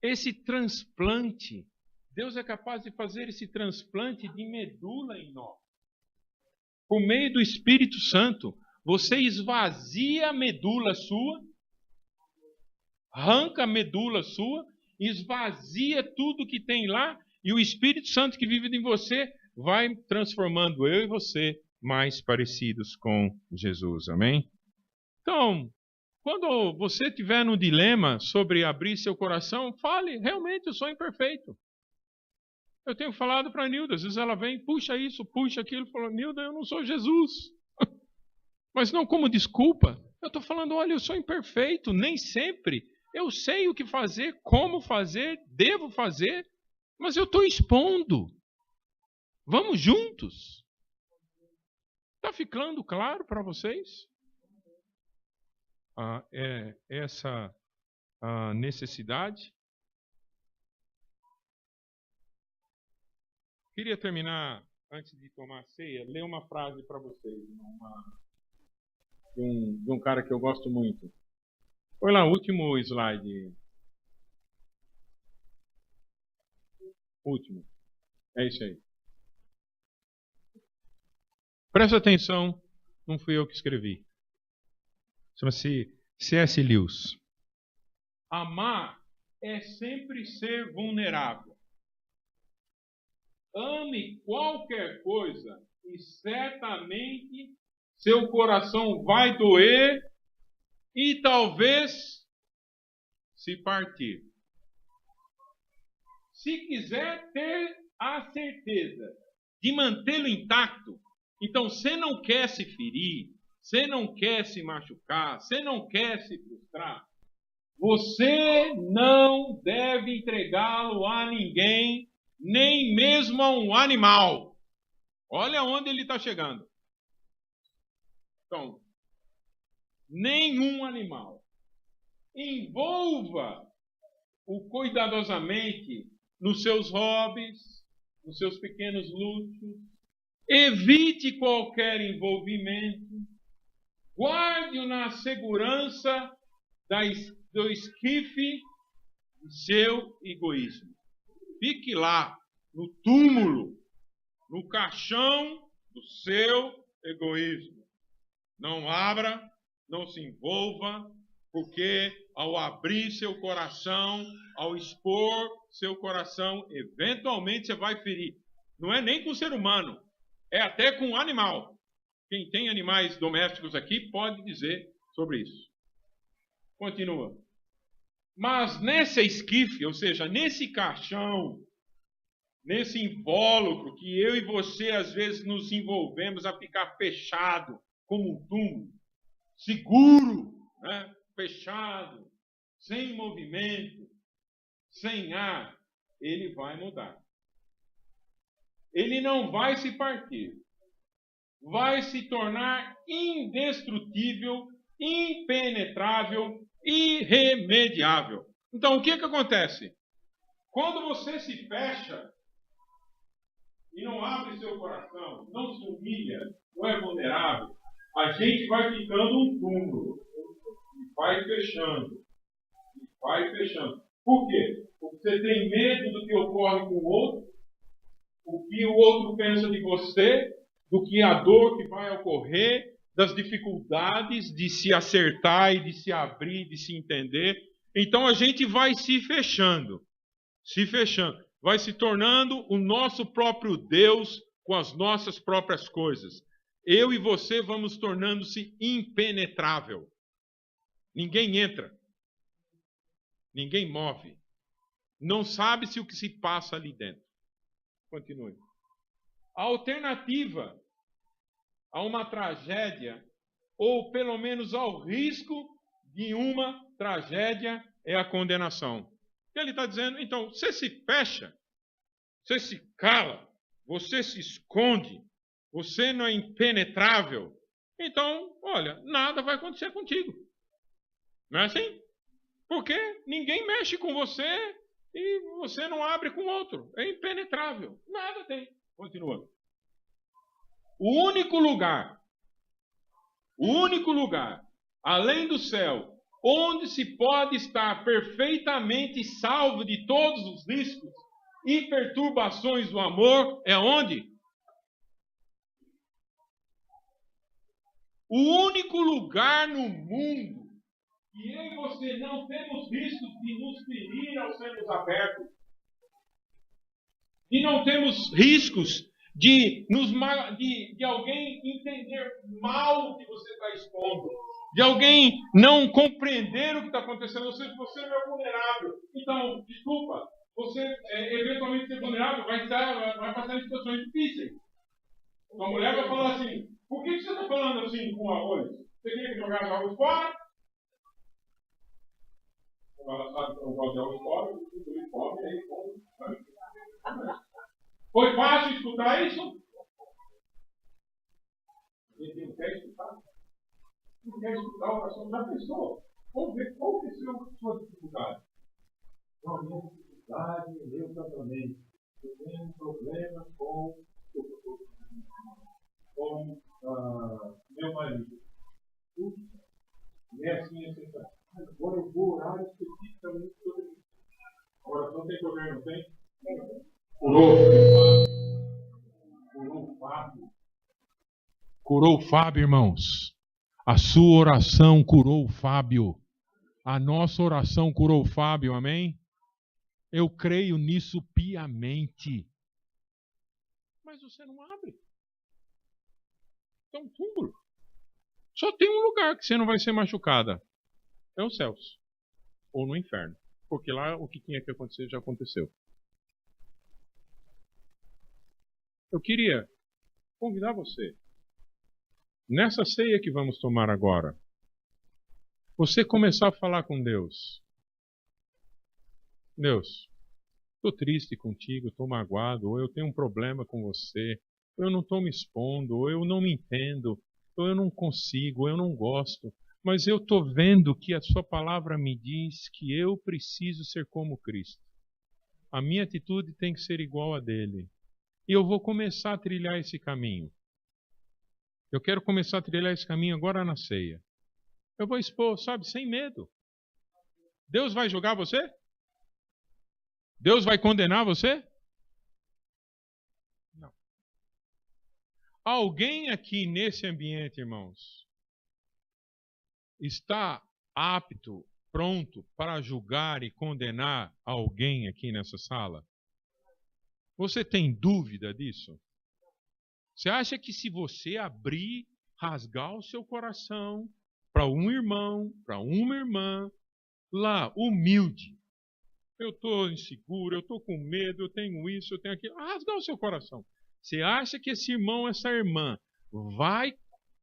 esse transplante. Deus é capaz de fazer esse transplante de medula em nós. Por meio do Espírito Santo, você esvazia a medula sua, arranca a medula sua, esvazia tudo que tem lá, e o Espírito Santo que vive em você vai transformando eu e você mais parecidos com Jesus. Amém? Então, quando você estiver no dilema sobre abrir seu coração, fale, realmente eu sou imperfeito. Eu tenho falado para a Nilda, às vezes ela vem, puxa isso, puxa aquilo, fala, Nilda, eu não sou Jesus. Mas não como desculpa. Eu estou falando, olha, eu sou imperfeito, nem sempre. Eu sei o que fazer, como fazer, devo fazer, mas eu estou expondo. Vamos juntos. Está ficando claro para vocês? Essa necessidade. Queria terminar, antes de tomar a ceia, ler uma frase para vocês. De um cara que eu gosto muito. Foi lá, último slide. Último. É isso aí. Presta atenção, não fui eu que escrevi. Chama-se C.S. Lewis. Amar é sempre ser vulnerável. Ame qualquer coisa e certamente seu coração vai doer e talvez se partir. Se quiser ter a certeza de mantê-lo intacto, então você não quer se ferir, você não quer se machucar, você não quer se frustrar, você não deve entregá-lo a ninguém, nem mesmo a um animal. Olha onde ele está chegando. Então, nenhum animal. Envolva-o cuidadosamente nos seus hobbies, nos seus pequenos luxos. Evite qualquer envolvimento. Guarde-o na segurança do esquife de seu egoísmo. fique lá, no túmulo, no caixão do seu egoísmo. Não abra, não se envolva, porque ao abrir seu coração, ao expor seu coração, eventualmente você vai ferir. Não é nem com o ser humano, é até com o animal. Quem tem animais domésticos aqui pode dizer sobre isso. Continua. Mas nesse esquife, ou seja, nesse caixão, nesse invólucro que eu e você às vezes nos envolvemos a ficar fechado como um túmulo, seguro, né? Fechado, sem movimento, sem ar, ele vai mudar. Ele não vai se partir. Vai se tornar indestrutível, impenetrável, irremediável. Então, o que acontece? Quando você se fecha e não abre seu coração, não se humilha, não é vulnerável, a gente vai ficando um túmulo. E vai fechando. E vai fechando. Por quê? Porque você tem medo do que ocorre com o outro, o que o outro pensa de você, do que a dor que vai ocorrer, das dificuldades de se acertar e de se abrir, de se entender. Então a gente vai se fechando, vai se tornando o nosso próprio Deus com as nossas próprias coisas. Eu e você vamos tornando-se impenetrável. Ninguém entra, ninguém move, não sabe-se o que se passa ali dentro. Continue. A alternativa a uma tragédia, ou pelo menos ao risco de uma tragédia, é a condenação. Ele está dizendo, então, você se fecha, você se cala, você se esconde, você não é impenetrável, então, olha, nada vai acontecer contigo. Não é assim? Porque ninguém mexe com você e você não abre com o outro. É impenetrável. Nada tem. Continua. O único lugar, além do céu, onde se pode estar perfeitamente salvo de todos os riscos e perturbações do amor, é onde? O único lugar no mundo que eu e você não temos riscos de nos ferir ao sermos abertos, e não temos riscos de alguém entender mal o que você está expondo, de alguém não compreender o que está acontecendo, ou seja, você não é vulnerável. Então, desculpa, você eventualmente ser vulnerável vai passar em situações difíceis. Uma mulher vai falar assim, por que você está falando assim com o arroz? Você queria que jogasse o arroz fora? Ela sabe que eu não gosto de arroz fora, eu come, aí come. Foi fácil escutar isso? A gente não quer escutar. Não quer escutar a oração da pessoa. Vamos ver qual que é a sua dificuldade. Não, a minha dificuldade é meu casamento. Eu tenho um problema com meu marido. E é assim a sensação. Agora eu vou orar especificamente sobre isso. A oração tem poder, não tem? Curou o Fábio, irmãos. A sua oração curou o Fábio. A nossa oração curou o Fábio, amém? Eu creio nisso piamente. Mas você não abre. É um túmulo. Só tem um lugar que você não vai ser machucada. É os céus. Ou no inferno. Porque lá o que tinha que acontecer já aconteceu. Eu queria convidar você, nessa ceia que vamos tomar agora, você começar a falar com Deus. Deus, estou triste contigo, estou magoado, ou eu tenho um problema com você, ou eu não estou me expondo, ou eu não me entendo, ou eu não consigo, ou eu não gosto, mas eu estou vendo que a sua palavra me diz que eu preciso ser como Cristo. A minha atitude tem que ser igual a dele. E eu vou começar a trilhar esse caminho. Eu quero começar a trilhar esse caminho agora na ceia. Eu vou expor, sabe, sem medo. Deus vai julgar você? Deus vai condenar você? Não. Alguém aqui nesse ambiente, irmãos, está apto, pronto para julgar e condenar alguém aqui nessa sala? Você tem dúvida disso? Você acha que se você abrir, rasgar o seu coração para um irmão, para uma irmã, lá, humilde, eu estou inseguro, eu estou com medo, eu tenho isso, eu tenho aquilo, rasgar o seu coração. Você acha que esse irmão, essa irmã, vai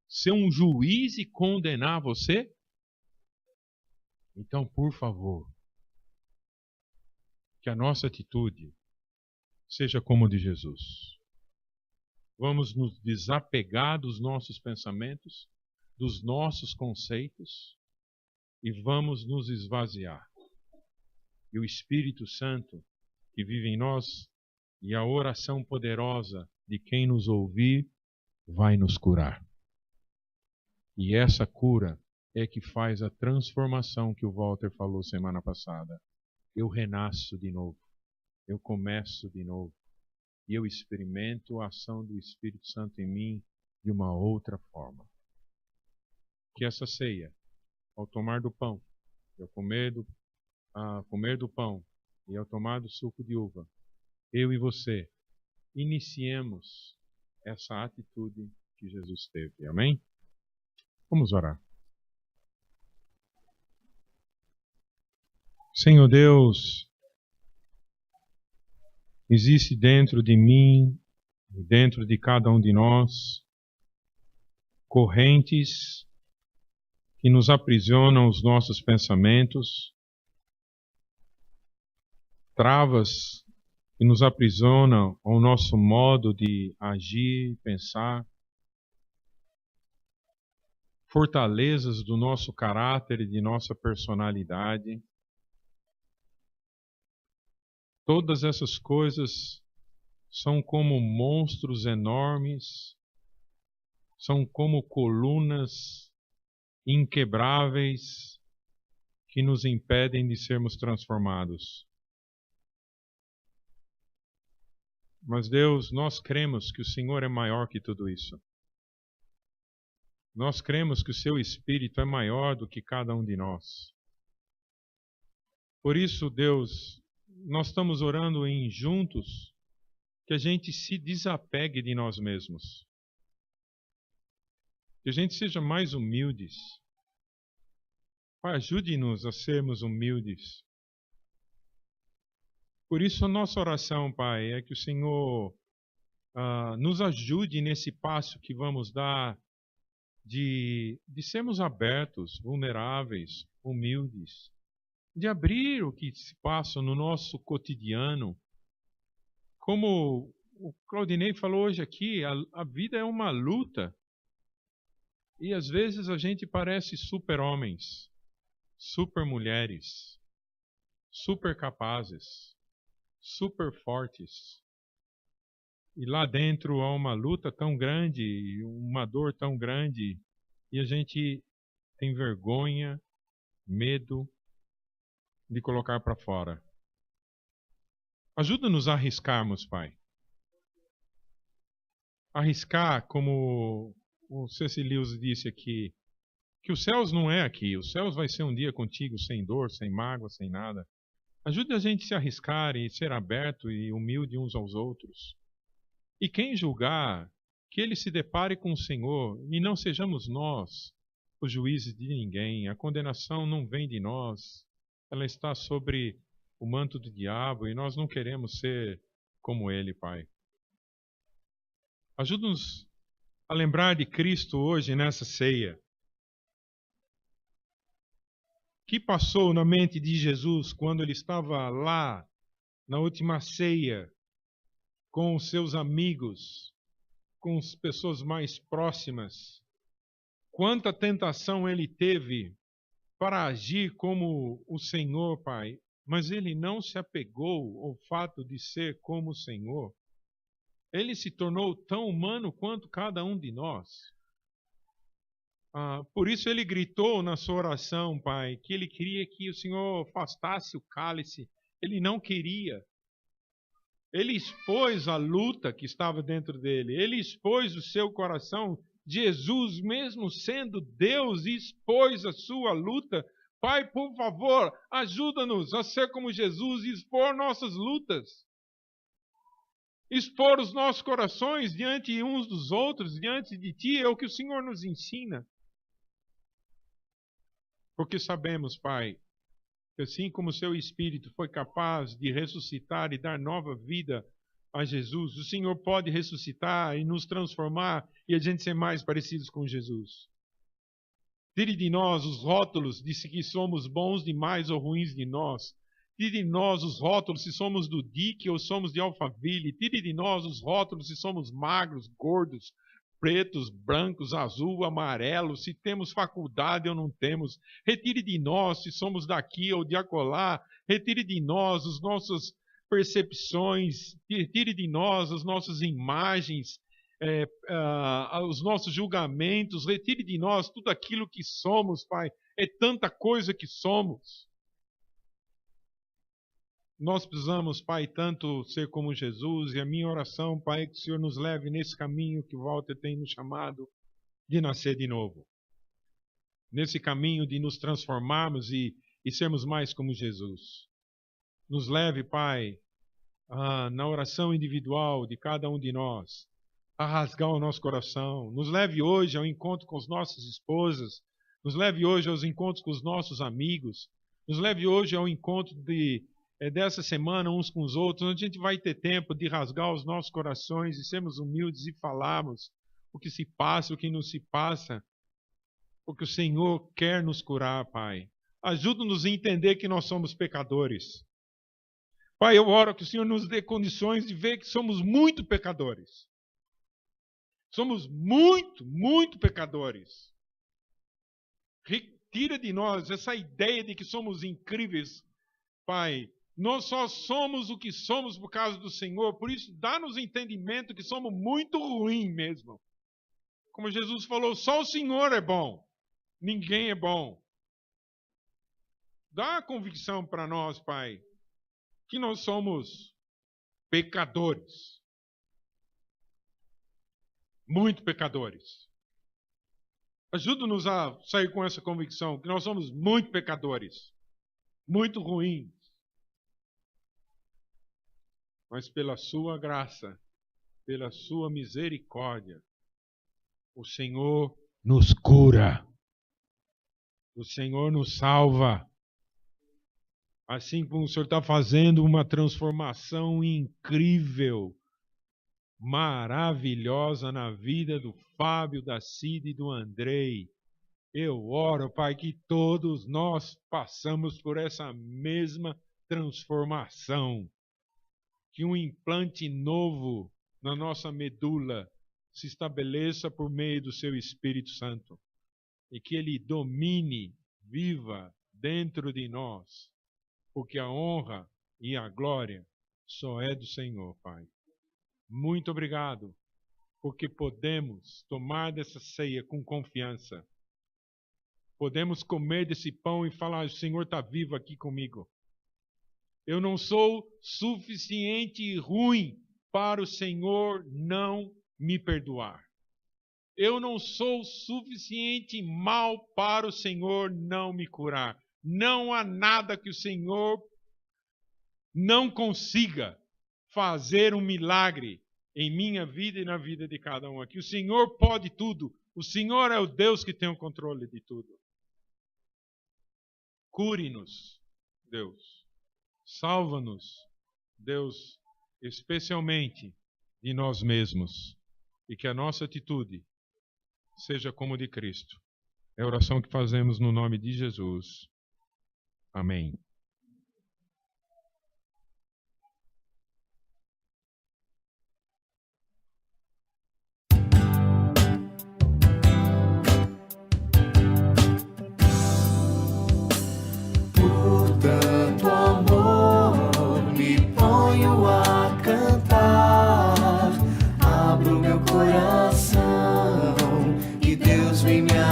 ser um juiz e condenar você? Então, por favor, que a nossa atitude seja como a de Jesus. Vamos nos desapegar dos nossos pensamentos, dos nossos conceitos e vamos nos esvaziar. E o Espírito Santo que vive em nós e a oração poderosa de quem nos ouvir vai nos curar. E essa cura é que faz a transformação que o Walter falou semana passada. Eu renasço de novo. Eu começo de novo. E eu experimento a ação do Espírito Santo em mim de uma outra forma. Que essa ceia, ao tomar do pão, ao comer do pão e ao tomar do suco de uva, eu e você iniciemos essa atitude que Jesus teve. Amém? Vamos orar. Senhor Deus, existe dentro de mim, dentro de cada um de nós, correntes que nos aprisionam os nossos pensamentos, travas que nos aprisionam ao nosso modo de agir, pensar, fortalezas do nosso caráter e de nossa personalidade. Todas essas coisas são como monstros enormes, são como colunas inquebráveis que nos impedem de sermos transformados. Mas Deus, nós cremos que o Senhor é maior que tudo isso. Nós cremos que o Seu Espírito é maior do que cada um de nós. Por isso, Deus, nós estamos orando juntos que a gente se desapegue de nós mesmos. Que a gente seja mais humildes. Pai, ajude-nos a sermos humildes. Por isso, a nossa oração, Pai, é que o Senhor nos ajude nesse passo que vamos dar de sermos abertos, vulneráveis, humildes, de abrir o que se passa no nosso cotidiano. Como o Claudinei falou hoje aqui, a vida é uma luta. E às vezes a gente parece super-homens, super-mulheres, super-capazes, super-fortes. E lá dentro há uma luta tão grande, uma dor tão grande, e a gente tem vergonha, medo de colocar para fora. Ajuda-nos a arriscarmos, Pai. Arriscar, como o C.S. Lewis disse aqui, que os céus não é aqui. Os céus vai ser um dia contigo, sem dor, sem mágoa, sem nada. Ajude a gente a se arriscar e ser aberto e humilde uns aos outros. E quem julgar, que ele se depare com o Senhor e não sejamos nós os juízes de ninguém. A condenação não vem de nós, ela está sobre o manto do diabo e nós não queremos ser como ele, Pai. Ajuda-nos a lembrar de Cristo hoje nessa ceia. O que passou na mente de Jesus quando ele estava lá na última ceia com os seus amigos, com as pessoas mais próximas? Quanta tentação ele teve para agir como o Senhor, Pai, mas ele não se apegou ao fato de ser como o Senhor. Ele se tornou tão humano quanto cada um de nós. Por isso ele gritou na sua oração, Pai, que ele queria que o Senhor afastasse o cálice, Ele não queria. Ele expôs a luta que estava dentro dele. Ele expôs o seu coração. Jesus, mesmo sendo Deus, expôs a sua luta. Pai, por favor, ajuda-nos a ser como Jesus e expor nossas lutas. Expor os nossos corações diante uns dos outros, diante de Ti, é o que o Senhor nos ensina. Porque sabemos, Pai, que assim como o Seu Espírito foi capaz de ressuscitar e dar nova vida a Jesus, o Senhor pode ressuscitar e nos transformar e a gente ser mais parecidos com Jesus. Tire de nós os rótulos de que somos bons demais ou ruins de nós. Tire de nós os rótulos se somos do DIC ou somos de Alphaville. Tire de nós os rótulos se somos magros, gordos, pretos, brancos, azul, amarelo, se temos faculdade ou não temos. Retire de nós se somos daqui ou de acolá. Retire de nós as nossas percepções. Retire de nós as nossas imagens, os nossos julgamentos. Retire de nós tudo aquilo que somos, Pai. É tanta coisa que somos. Nós precisamos, Pai, tanto ser como Jesus, e a minha oração, Pai, é que o Senhor nos leve nesse caminho que o Walter tem nos chamado de nascer de novo. Nesse caminho de nos transformarmos e sermos mais como Jesus. Nos leve, Pai, na oração individual de cada um de nós, a rasgar o nosso coração. Nos leve hoje ao encontro com as nossas esposas. Nos leve hoje aos encontros com os nossos amigos. Nos leve hoje ao encontro dessa semana uns com os outros, onde a gente vai ter tempo de rasgar os nossos corações e sermos humildes e falarmos o que se passa, o que não se passa, porque o Senhor quer nos curar, Pai. Ajuda-nos a entender que nós somos pecadores. Pai, eu oro que o Senhor nos dê condições de ver que somos muito pecadores. Somos muito, muito pecadores. Retira de nós essa ideia de que somos incríveis, Pai. Nós só somos o que somos por causa do Senhor. Por isso, dá-nos entendimento que somos muito ruins mesmo. Como Jesus falou, só o Senhor é bom. Ninguém é bom. Dá a convicção para nós, Pai, que nós somos pecadores. Muito pecadores. Ajuda-nos a sair com essa convicção, que nós somos muito pecadores. Muito ruins. Mas pela sua graça, pela sua misericórdia, o Senhor nos cura. O Senhor nos salva. Assim como o Senhor está fazendo uma transformação incrível, maravilhosa na vida do Fábio, da Cida e do Andrei. Eu oro, Pai, que todos nós passamos por essa mesma transformação. Que um implante novo na nossa medula se estabeleça por meio do Seu Espírito Santo. E que Ele domine, viva dentro de nós. Porque a honra e a glória só é do Senhor, Pai. Muito obrigado, porque podemos tomar dessa ceia com confiança. Podemos comer desse pão e falar, o Senhor está vivo aqui comigo. Eu não sou suficiente e ruim para o Senhor não me perdoar. Eu não sou suficiente mal para o Senhor não me curar. Não há nada que o Senhor não consiga fazer um milagre em minha vida e na vida de cada um aqui. O Senhor pode tudo. O Senhor é o Deus que tem o controle de tudo. Cure-nos, Deus. Salva-nos, Deus, especialmente de nós mesmos. E que a nossa atitude seja como de Cristo. É a oração que fazemos no nome de Jesus. Amém.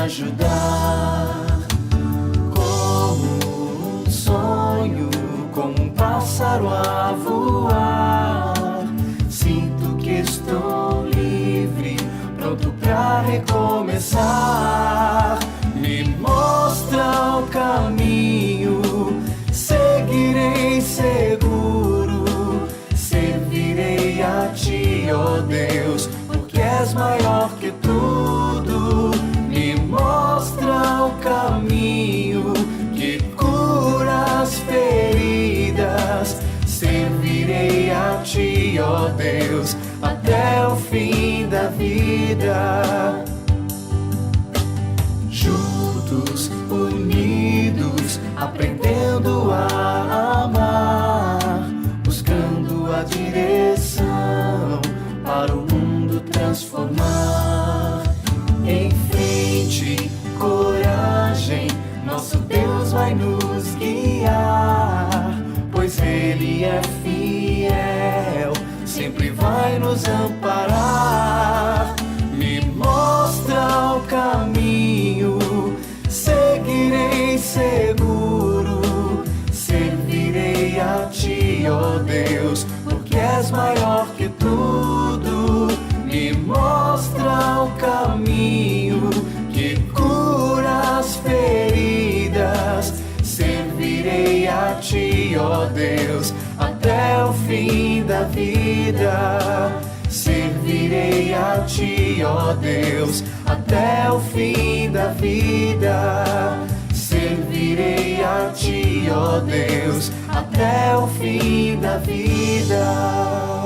Ajudar como um sonho, como um passarinho. és maior que tudo. Me mostra o caminho que cura as feridas. Servirei a ti, ó Deus, até o fim da vida. Juntos, unidos, aprendendo a amar, buscando a direção para o mundo transformar. Em frente, coragem, nosso Deus vai nos guiar, pois Ele é fiel, sempre vai nos amparar. Me mostra o caminho, seguirei seguro. Servirei a ti, ó Deus, porque és maior que tudo. Me mostra o caminho que cura as feridas. Servirei a ti, ó Deus, até o fim da vida. Servirei a ti, ó Deus, até o fim da vida. Servirei a ti, ó Deus, até o fim da vida.